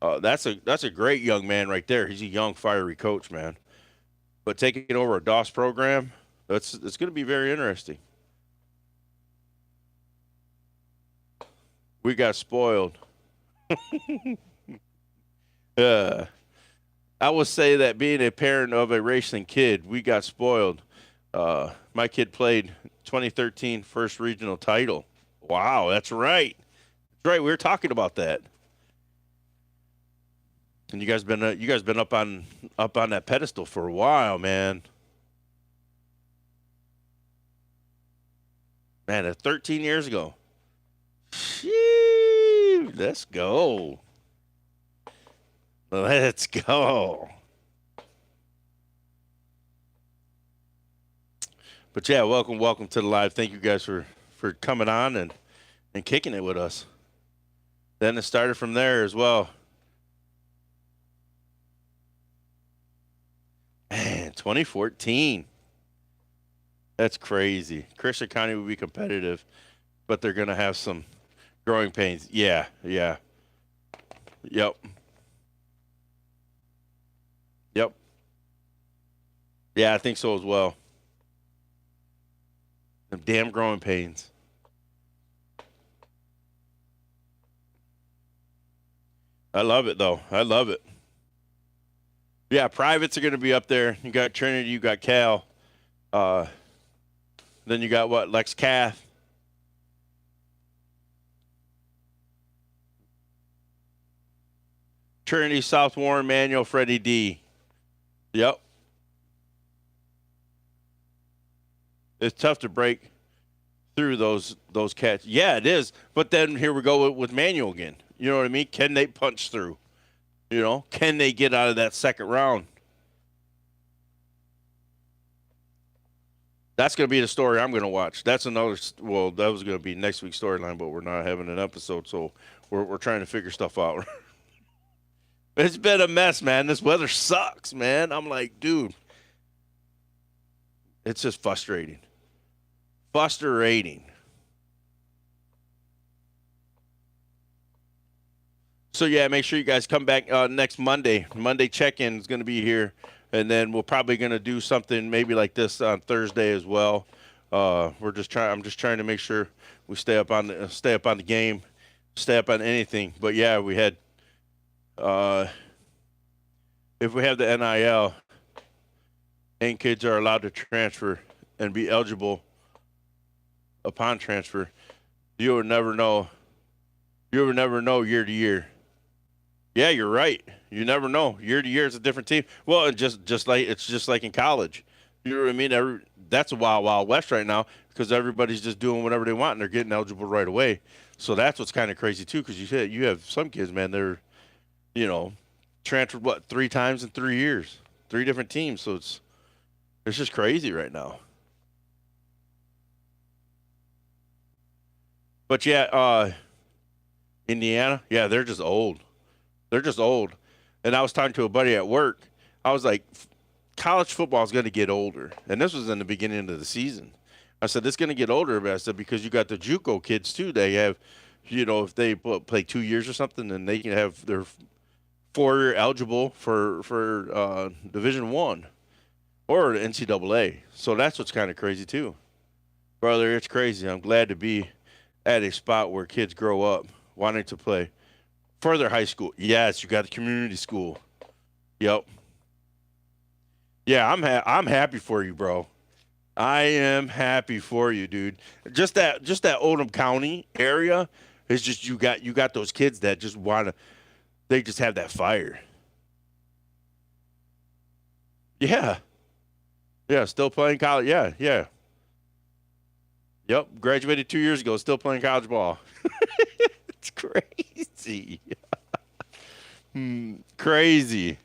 Speaker 1: That's a great young man right there. He's a young, fiery coach, man. But taking over a DOS program, it's going to be very interesting. We got spoiled. Uh, I would say that being a parent of a racing kid, we got spoiled. My kid played 2013 first regional title. Wow, that's right. That's right. We were talking about that. And you guys been up on that pedestal for a while, man. Man, that's 13 years ago. Shee, let's go. Let's go. But yeah, welcome to the live. Thank you guys for coming on and kicking it with us. Then it started from there as well. Man, 2014. That's crazy. Christian County will be competitive, but they're going to have some growing pains. Yeah. Yep. Yeah, I think so as well. Them damn growing pains. I love it, though. I love it. Yeah, privates are going to be up there. You got Trinity, you got Cal. Then you got what? Lex Cath. Trinity, South Warren, Manual, Freddie D. Yep. It's tough to break through those cats. Yeah, it is. But then here we go with Manual again. You know what I mean? Can they punch through? You know, can they get out of that second round? That's going to be the story I'm going to watch. That's another. Well, that was going to be next week's storyline, but we're not having an episode, so we're trying to figure stuff out. It's been a mess, man. This weather sucks, man. I'm like, dude, it's just frustrating. So yeah, make sure you guys come back next Monday. Monday check-in is going to be here, and then we're probably going to do something maybe like this on Thursday as well. I'm just trying to make sure we stay up on the game, stay up on anything. But yeah, we had if we have the NIL and kids are allowed to transfer and be eligible upon transfer, you would never know. You would never know year to year. Yeah, you're right. You never know. Year to year is a different team. Well, and just like in college. You know what I mean? That's a wild west right now because everybody's just doing whatever they want and they're getting eligible right away. So that's what's kind of crazy too, because you have some kids, man. They're, transferred 3 times in 3 years, 3 different teams. So it's just crazy right now. But yeah, Indiana, yeah, they're just old. And I was talking to a buddy at work. I was like, college football is going to get older. And this was in the beginning of the season. I said, it's going to get older. But I said, because you got the JUCO kids, too. They have, if they play 2 years or something, then they can have their 4-year eligible for Division I or NCAA. So that's what's kind of crazy, too. Brother, it's crazy. I'm glad to be at a spot where kids grow up wanting to play. Further high school. Yes, you got the community school. Yep. Yeah, I'm happy for you, bro. I am happy for you, dude. Just that Oldham County area is just you got those kids that just they just have that fire. Yeah. Yeah, still playing college. Yeah. Yep, graduated 2 years ago, still playing college ball. It's crazy. Crazy.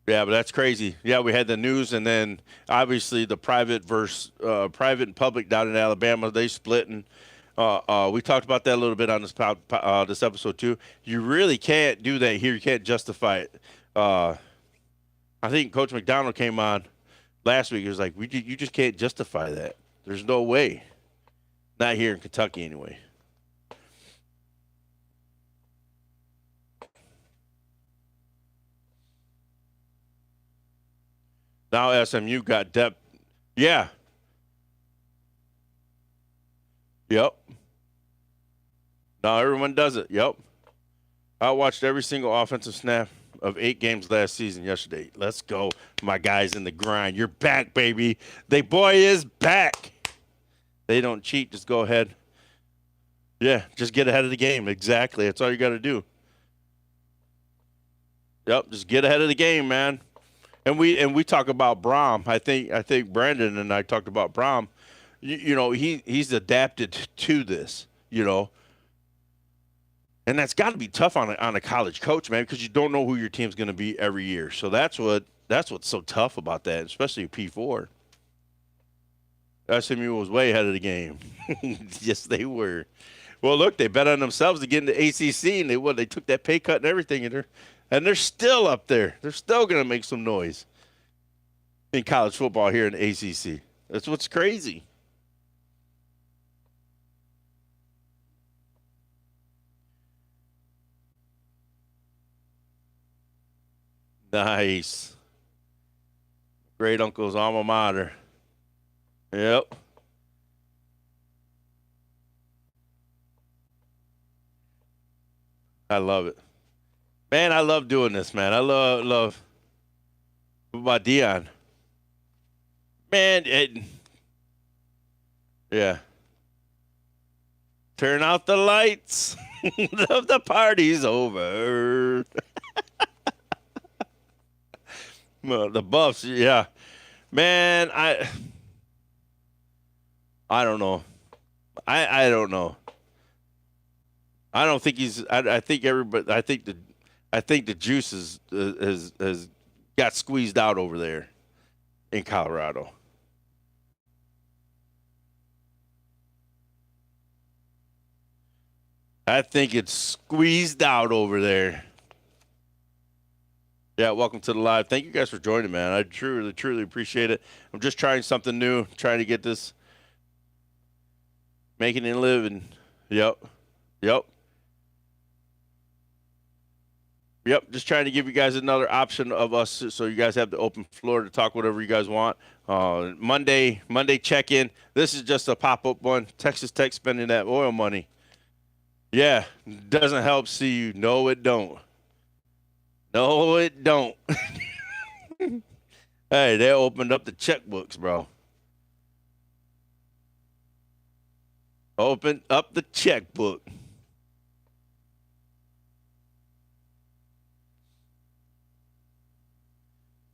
Speaker 1: Yeah, but that's crazy. Yeah, we had the news, and then obviously the private private and public down in Alabama, they split, and we talked about that a little bit on this episode too. You really can't do that here. You can't justify it. I think Coach McDonald came on last week. He was like, you just can't justify that. There's no way. Not here in Kentucky anyway. Now SMU got depth. Yeah. Yep. Now everyone does it. Yep. I watched every single offensive snap of 8 games last season yesterday. Let's go, my guys in the grind. You're back, baby. The boy is back. They don't cheat. Just go ahead. Yeah, just get ahead of the game. Exactly. That's all you got to do. Yep, just get ahead of the game, man. And we talk about Brom. I think Brandon and I talked about Brom. He's adapted to this. And that's got to be tough on a college coach, man, because you don't know who your team's going to be every year. So that's what's so tough about that, especially P4. SMU was way ahead of the game. Yes, they were. Well, look, they bet on themselves to get into ACC, and they took that pay cut and everything, and they're still up there. They're still going to make some noise in college football here in the ACC. That's what's crazy. Nice. Great uncle's alma mater. Yep. I love it. Man, I love doing this, man. I love. What about Dion? Man, yeah. Turn out the lights. The party's over. Well, the Buffs, yeah. Man, I don't know. I don't know. I don't think he's. I think everybody. I think the juice has got squeezed out over there in Colorado. I think it's squeezed out over there. Yeah, welcome to the live. Thank you guys for joining, man. I truly, truly appreciate it. I'm just trying something new, trying to get this making a living. Yep, yep, yep. Just trying to give you guys another option of us, so you guys have the open floor to talk whatever you guys want. Monday check-in. This is just a pop-up one. Texas Tech spending that oil money. Yeah, doesn't help CU. No, it don't. No, it don't. Hey, they opened up the checkbooks, bro. Open up the checkbook.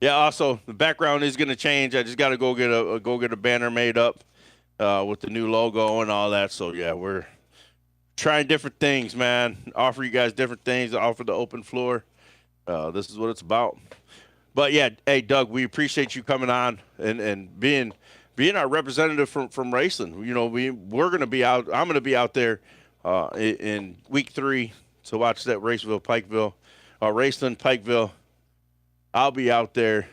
Speaker 1: Yeah. Also, the background is going to change. I just got to go get a banner made up with the new logo and all that. So yeah, we're trying different things, man. Offer you guys different things. Offer the open floor. This is what it's about. But yeah, hey Doug, we appreciate you coming on and being our representative from Raceland. We're gonna be out. I'm gonna be out there in week 3 to watch that Raceville Pikeville, Raceland Pikeville. I'll be out there,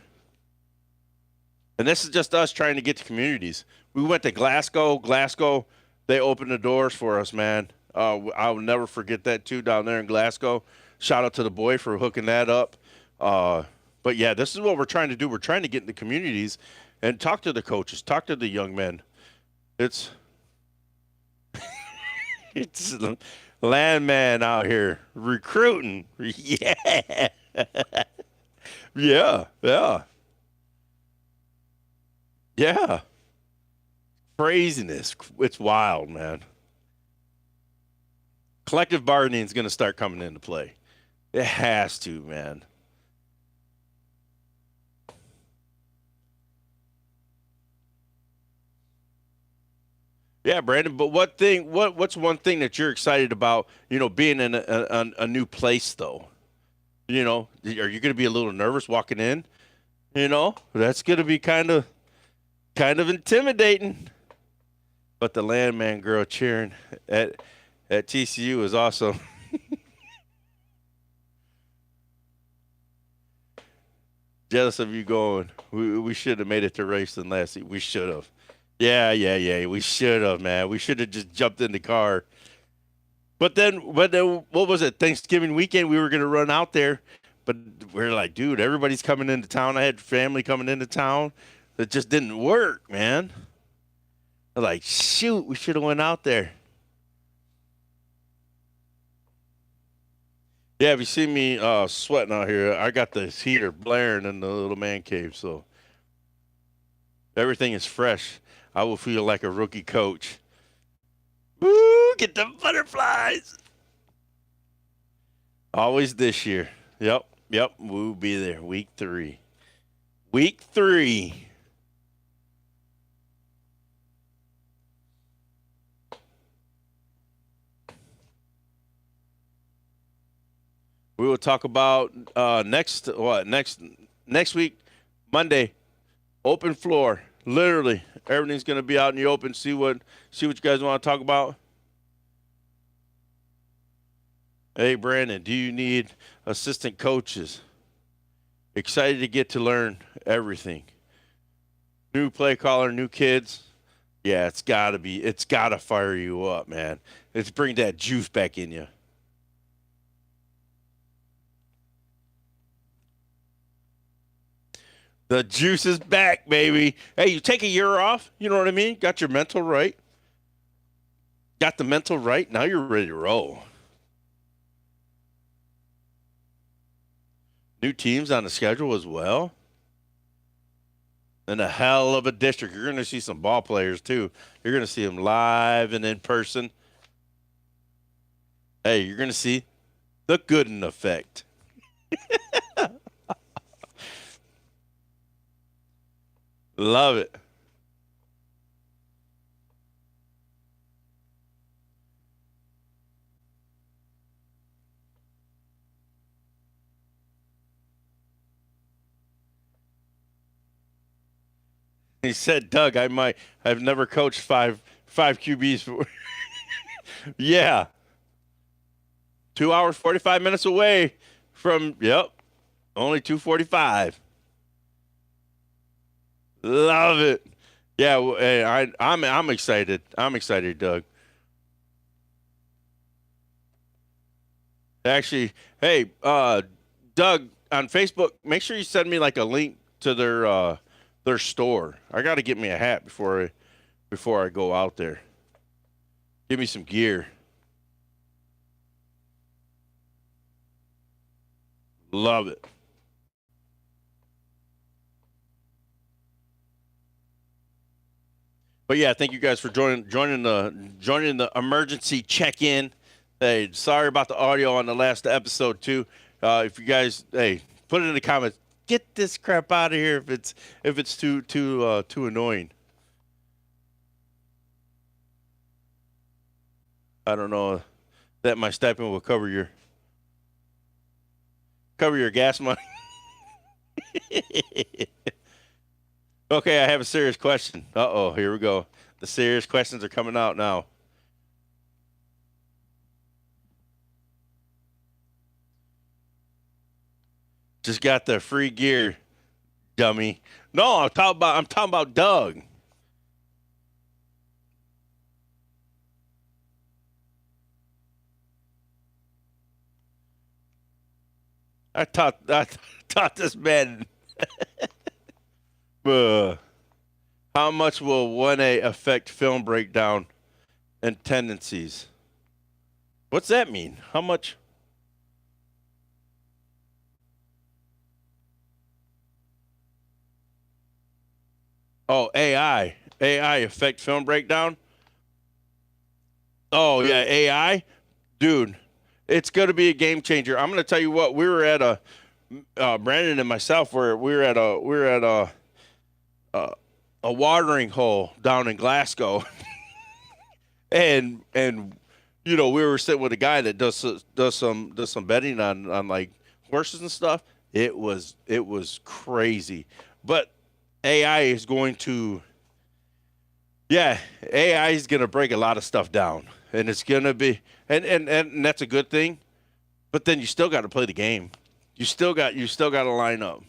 Speaker 1: and this is just us trying to get to communities. We went to Glasgow. Glasgow, they opened the doors for us, man. I'll never forget that too down there in Glasgow. Shout out to the boy for hooking that up. But yeah, this is what we're trying to do. We're trying to get in the communities and talk to the coaches, talk to the young men. It's it's landman out here recruiting. Yeah, yeah, yeah, yeah. Craziness. It's wild, man. Collective bargaining is going to start coming into play. It has to, man. Yeah, Brandon. But what's one thing that you're excited about? Being in a new place, though. Are you going to be a little nervous walking in? That's going to be kind of intimidating. But the landman girl cheering at TCU is awesome. Jealous of you going. We should have made it to Raceland last week. We should have. Yeah, yeah, yeah. We should have, man. We should have just jumped in the car. But then, what was it? Thanksgiving weekend, we were gonna run out there, but we're like, dude, everybody's coming into town. I had family coming into town. It just didn't work, man. I'm like, shoot, we should have went out there. Yeah, if you see me sweating out here, I got the heater blaring in the little man cave, so everything is fresh. I will feel like a rookie coach. Woo, Get the butterflies. Always this year. Yep. We'll be there. Week 3. Week 3. We will talk about next week, Monday, open floor. Literally, everything's going to be out in the open. See what you guys want to talk about. Hey, Brandon, do you need assistant coaches? Excited to get to learn everything. New play caller, new kids. Yeah, it's got to fire you up, man. It's bring that juice back in you. The juice is back, baby. Hey, you take a year off, you know what I mean? Got your mental right. Got the mental right. Now you're ready to roll. New teams on the schedule as well. And a hell of a district. You're going to see some ball players, too. You're going to see them live and in person. Hey, you're going to see the Gooden effect. Love it. He said, Doug, I've never coached five QBs before. Yeah. 2 hours, 45 minutes away from, only 2:45. Love it. Yeah, hey, I'm excited. I'm excited, Doug. Actually, hey, Doug, on Facebook, make sure you send me like a link to their store. I got to get me a hat before I go out there. Give me some gear. Love it. But yeah, thank you guys for joining the emergency check-in. Hey, sorry about the audio on the last episode too. If you guys, hey, put it in the comments. Get this crap out of here if it's too annoying. I don't know that my stipend will cover your gas money. Okay, I have a serious question. Uh-oh, here we go. The serious questions are coming out now. Just got the free gear, dummy. No, I'm talking about Doug. I taught this man. How much will 1A affect film breakdown and tendencies? What's that mean? How much? Oh, AI affect film breakdown? Oh, yeah, AI? Dude, it's going to be a game changer. I'm going to tell you what, we were at Brandon and myself we were at a watering hole down in Glasgow. and we were sitting with a guy that does some betting on like horses and stuff. It was crazy. But AI is going to break a lot of stuff down. And it's going to be and that's a good thing. But then you still got to play the game. You still got to line up.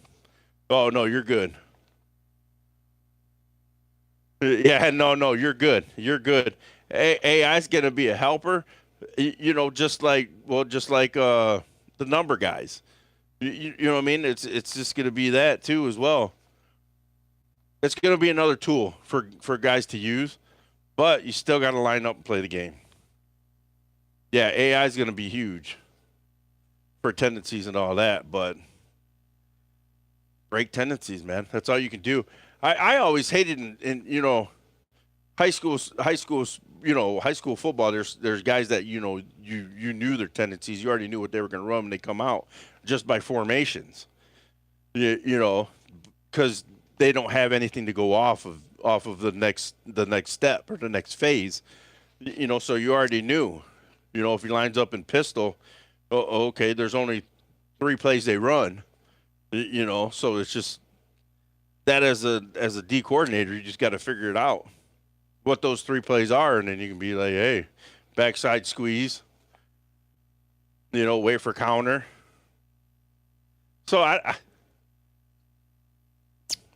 Speaker 1: Oh, no, you're good. Yeah, no, you're good. You're good. AI is going to be a helper, just like the number guys. You know what I mean? It's just going to be that too as well. It's going to be another tool for guys to use, but you still got to line up and play the game. Yeah, AI is going to be huge for tendencies and all that, but break tendencies, man. That's all you can do. I always hated in high school, high school football, there's guys that you knew their tendencies. You already knew what they were going to run when they come out just by formations. Because they don't have anything to go off of the next step or the next phase. So you already knew. If he lines up in pistol, okay, there's only 3 plays they run. So it's just that as a D coordinator, you just got to figure it out what those 3 plays are, and then you can be like, hey, backside squeeze, wait for counter. So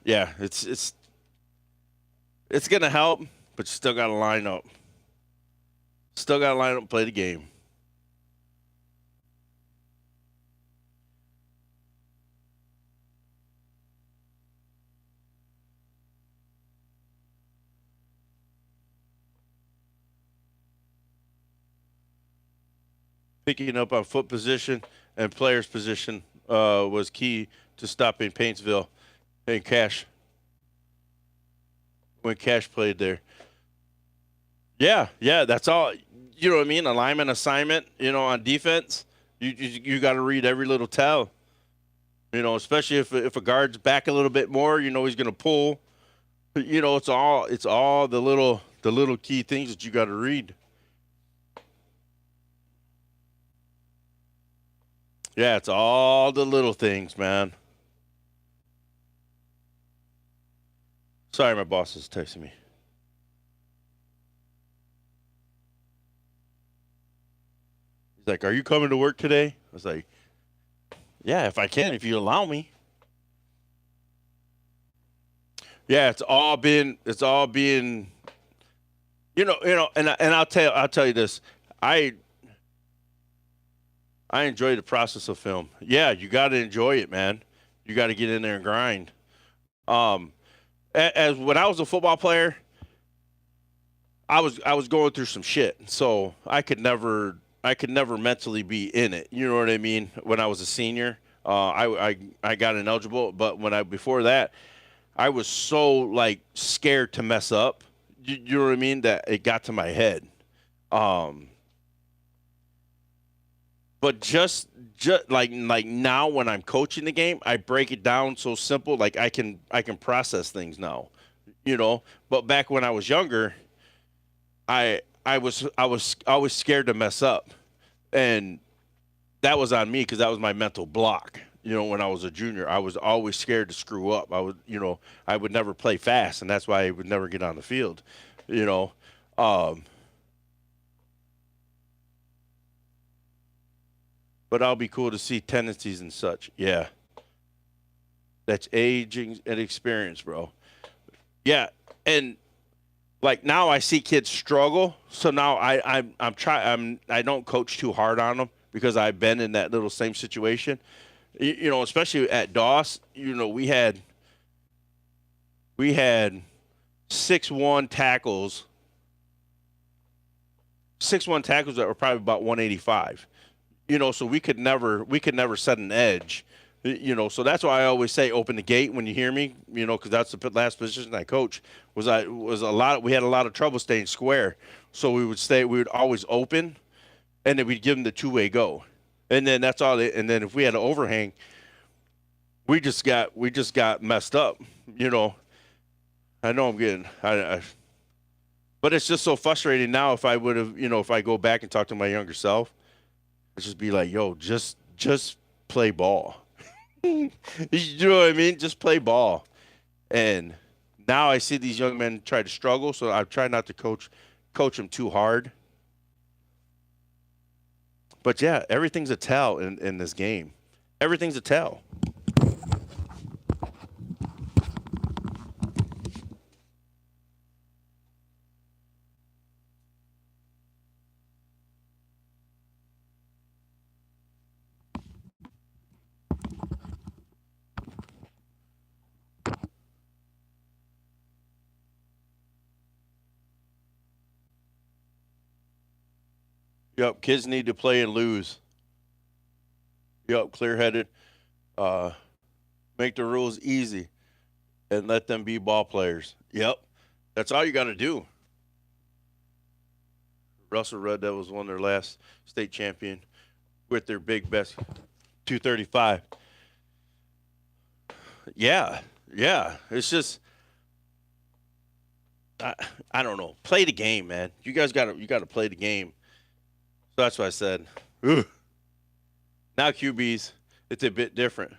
Speaker 1: yeah, it's gonna help, but you still gotta line up. Still gotta line up and play the game. Picking up on foot position and player's position was key to stopping Paintsville and Cash when Cash played there. Yeah, that's all. You know what I mean? Alignment assignment. On defense, you got to read every little tell. Especially if a guard's back a little bit more, he's going to pull. It's all the little key things that you got to read. Yeah, it's all the little things, man. Sorry, my boss is texting me. He's like, "Are you coming to work today?" I was like, "Yeah, if I can, if you allow me." Yeah, it's all being, and I'll tell you this, I enjoy the process of film. Yeah, you got to enjoy it, man. You got to get in there and grind. As when I was a football player, I was going through some shit, so I could never mentally be in it. You know what I mean? When I was a senior, I got ineligible, but before that, I was so like scared to mess up. You know what I mean? That it got to my head. Um, but just like now when I'm coaching the game, I break it down so simple. Like I can process things now. But back when I was younger, I was scared to mess up, and that was on me because that was my mental block. When I was a junior, I was always scared to screw up. I would never play fast, and that's why I would never get on the field. You know, um, but I'll be cool to see tendencies and such. Yeah, that's aging and experience, bro. Yeah, and like now I see kids struggle, so now I don't coach too hard on them because I've been in that little same situation. Especially at Doss, we had 6'1" tackles, 6'1" tackles that were probably about 185. So we could never set an edge. So that's why I always say open the gate when you hear me. Because that's the last position I coach was a lot. We had a lot of trouble staying square, so we would always open, and then we'd give them the two-way go, and then that's all. And then if we had an overhang, we just got messed up. I know I'm getting, but it's just so frustrating now. If I would have, if I go back and talk to my younger self, I'd just be like, yo, just play ball. You know what I mean? Just play ball. And now I see these young men try to struggle, so I try not to coach them too hard. But yeah, everything's a tell in this game. Everything's a tell. Yep, kids need to play and lose. Yep, clear-headed. Uh, make the rules easy and let them be ball players. Yep, that's all you got to do. Russell Red Devils won their last state champion with their big best 235. Yeah, yeah. It's just I, I don't know. Play the game, man. You gotta play the game. So that's what I said. Ugh. Now QBs, it's a bit different,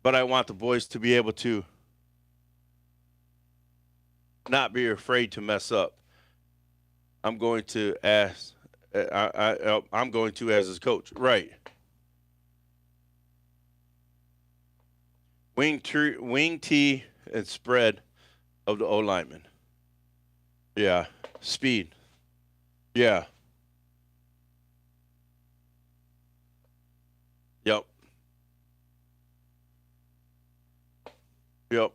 Speaker 1: but I want the boys to be able to not be afraid to mess up. I'm going to ask. I'm going to as his coach. Right. Wing T, and spread of the O lineman. Yeah. Speed. Yeah. Yep. Yep.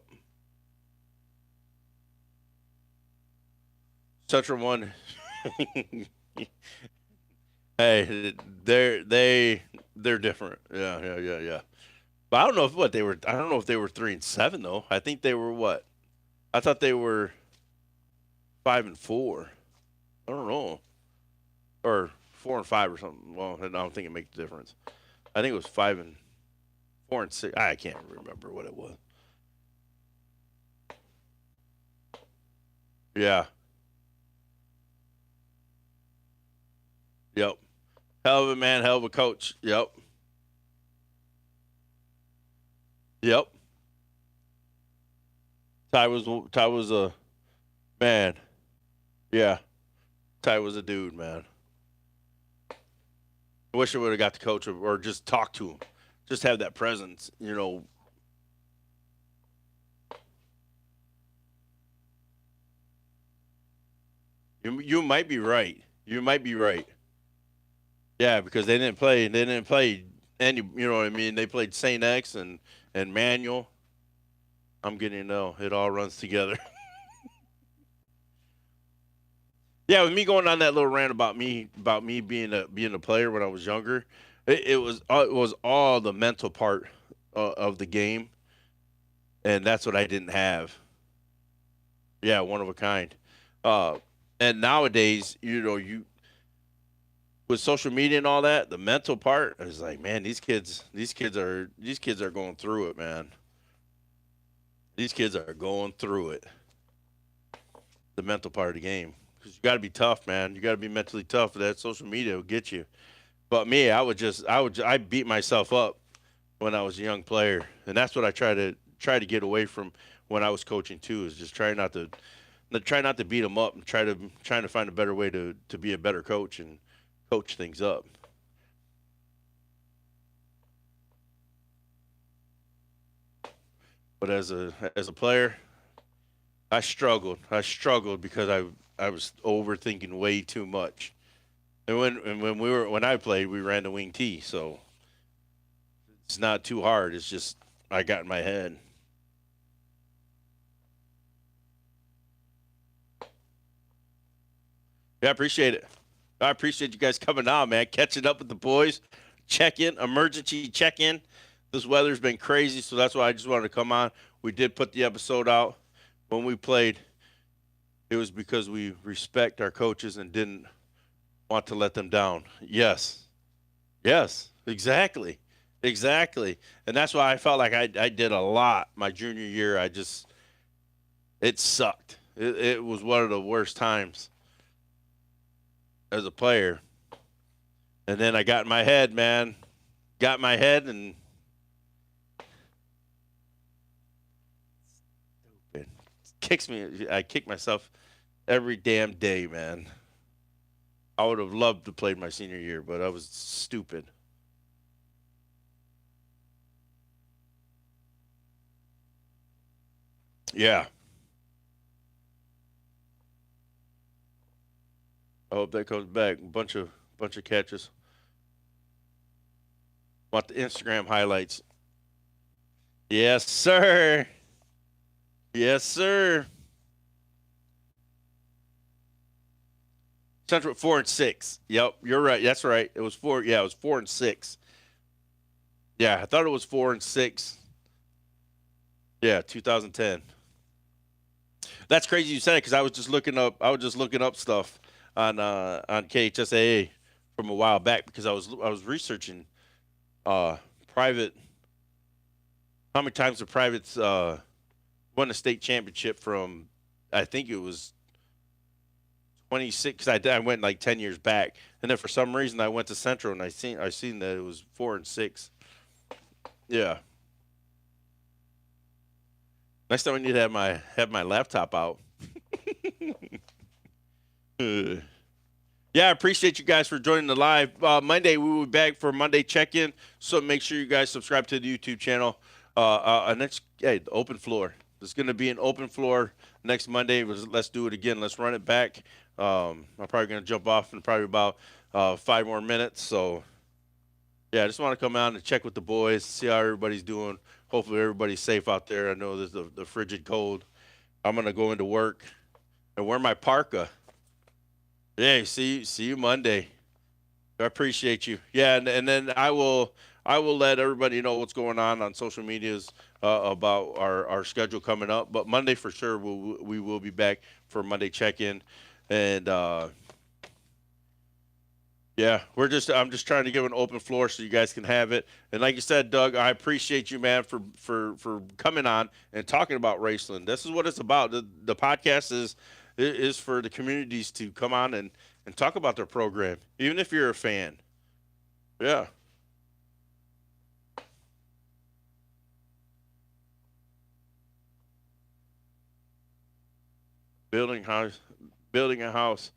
Speaker 1: Central one. Hey, they're different. Yeah, yeah, yeah, yeah. But I don't know if what they were. I don't know if they were 3-7 though. I think they were what? I thought they were 5-4. I don't know, or 4-5 or something. Well, I don't think it makes a difference. I think it was 4-6. I can't remember what it was. Yeah. Yep. Hell of a man, hell of a coach. Yep. Yep. Ty was a man. Yeah. Ty was a dude, man. I wish I would have got to coach him or just talk to him. Just have that presence, You might be right. You might be right. Yeah, because they didn't play any, you know what I mean? They played Saint X and Manual. I'm getting to know. It all runs together. Yeah, with me going on that little rant about me being a player when I was younger, it was all the mental part of the game, and that's what I didn't have. Yeah, one of a kind. Uh, and nowadays, you with social media and all that, the mental part is like, man, these kids are going through it, man. These kids are going through it. The mental part of the game, because you got to be tough, man. You got to be mentally tough. That social media will get you. But me, I beat myself up when I was a young player, and that's what I try to get away from when I was coaching too. Is just try not to beat them up and trying to find a better way to be a better coach and coach things up. But as a player, I struggled because I was overthinking way too much. And when I played, we ran the wing T, so it's not too hard. It's just I got in my head. Yeah, I appreciate it. I appreciate you guys coming on, man. Catching up with the boys. Check in, emergency check in. This weather's been crazy, so that's why I just wanted to come on. We did put the episode out when we played. It was because we respect our coaches and didn't want to let them down. Yes, yes, exactly, exactly. And that's why I felt like I did a lot my junior year. It sucked. It was one of the worst times as a player. And then I got in my head, man. Got in my head and it kicks me. I kick myself every damn day, man. I would have loved to play my senior year, but I was stupid. Yeah. I hope that comes back. Bunch of catches. Want the Instagram highlights? Yes, sir. Yes, sir. Central 4-6. Yep, you're right. That's right. It was four. Yeah, it was 4-6. Yeah, I thought it was 4-6. Yeah, 2010. That's crazy you said it because I was just looking up. I was just looking up stuff. on KHSAA from a while back because I was researching private how many times the privates won a state championship from I think it was 26. I went like 10 years back, and then for some reason I went to Central and I seen that it was 4 and 6. Yeah. Next time I need to have my laptop out. Uh, Yeah, I appreciate you guys for joining the live. Monday, we will be back for Monday check-in. So make sure you guys subscribe to the YouTube channel. And the open floor. There's going to be an open floor next Monday. Let's do it again. Let's run it back. I'm probably going to jump off in probably about 5 more minutes. So, yeah, I just want to come out and check with the boys, see how everybody's doing. Hopefully everybody's safe out there. I know there's the frigid cold. I'm going to go into work and wear my parka. Yeah, see you Monday. I appreciate you. Yeah, and then I will let everybody know what's going on social medias about our schedule coming up. But Monday for sure we will be back for Monday check-in, and yeah, I'm just trying to give an open floor so you guys can have it. And like you said, Doug, I appreciate you, man, for coming on and talking about Raceland. This is what it's about. The podcast is for the communities to come on and talk about their program, even if you're a fan. Yeah. Building house, building a house,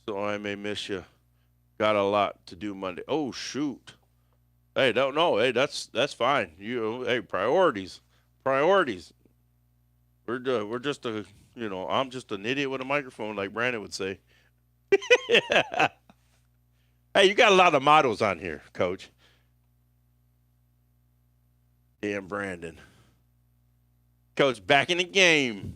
Speaker 1: so I may miss you. Got a lot to do Monday. Oh shoot. Hey, don't know. Hey, that's fine. Hey, priorities. We're just I'm just an idiot with a microphone, like Brandon would say. Hey, you got a lot of models on here, Coach. Damn, Brandon. Coach, back in the game.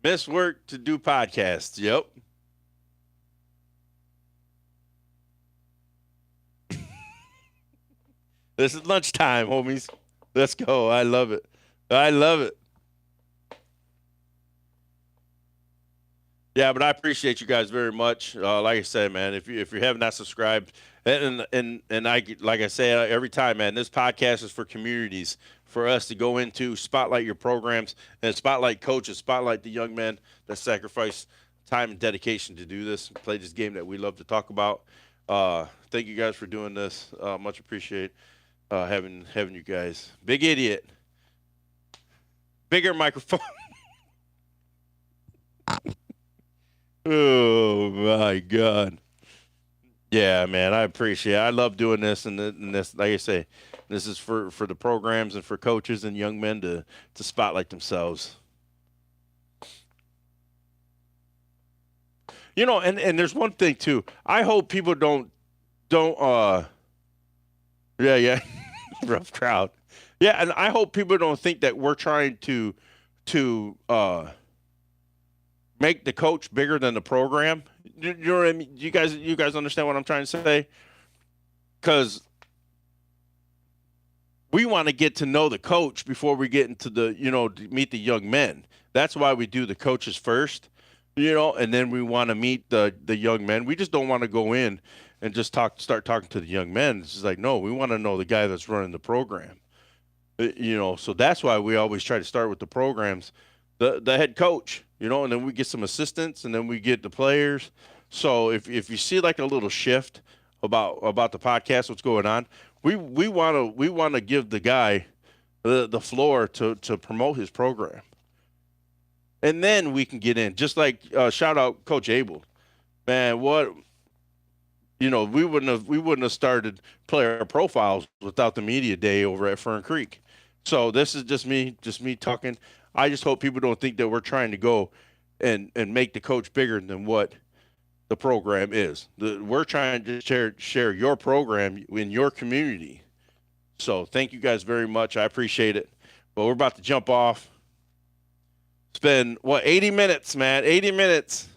Speaker 1: Miss work to do podcasts. Yep. This is lunchtime, homies. Let's go. I love it. I love it. Yeah, but I appreciate you guys very much. Like I said, man, if you have not subscribed, like I say every time, man, this podcast is for communities, for us to go into, spotlight your programs, and spotlight coaches, spotlight the young men that sacrifice time and dedication to do this, play this game that we love to talk about. Thank you guys for doing this. Much appreciate having you guys. Big idiot, bigger microphone. Oh my God. Yeah, man, I appreciate it. I love doing this, and this, like I say, this is for the programs and for coaches and young men to spotlight themselves. And there's one thing too. I hope people don't yeah, rough crowd. Yeah, and I hope people don't think that we're trying to make the coach bigger than the program. You know what I mean? You guys understand what I'm trying to say? Because we want to get to know the coach before we get into to meet the young men. That's why we do the coaches first, and then we want to meet the young men. We just don't want to go in and just start talking to the young men. It's just like, no, we want to know the guy that's running the program. So that's why we always try to start with the programs, the head coach, and then we get some assistants, and then we get the players. So if you see like a little shift about the podcast, what's going on, we want to give the guy the floor to promote his program, and then we can get in. Just like shout out Coach Abel, man. What we wouldn't have started player profiles without the media day over at Fern Creek. So this is just me talking. I just hope people don't think that we're trying to go and make the coach bigger than what the program is. We're trying to share your program in your community. So thank you guys very much. I appreciate it. But we're about to jump off. Spend 80 minutes, man. 80 minutes.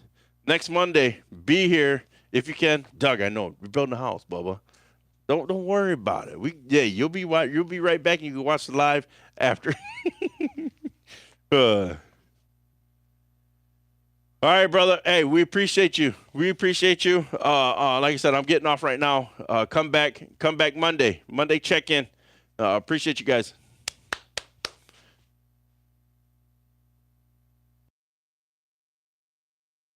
Speaker 1: Next Monday, be here if you can. Doug, I know we're building a house, Bubba. Don't worry about it. You'll be right back, and you can watch the live after. uh, All right, brother. Hey, we appreciate you. We appreciate you. Like I said, I'm getting off right now. Come back Monday. Monday check in. Appreciate you guys.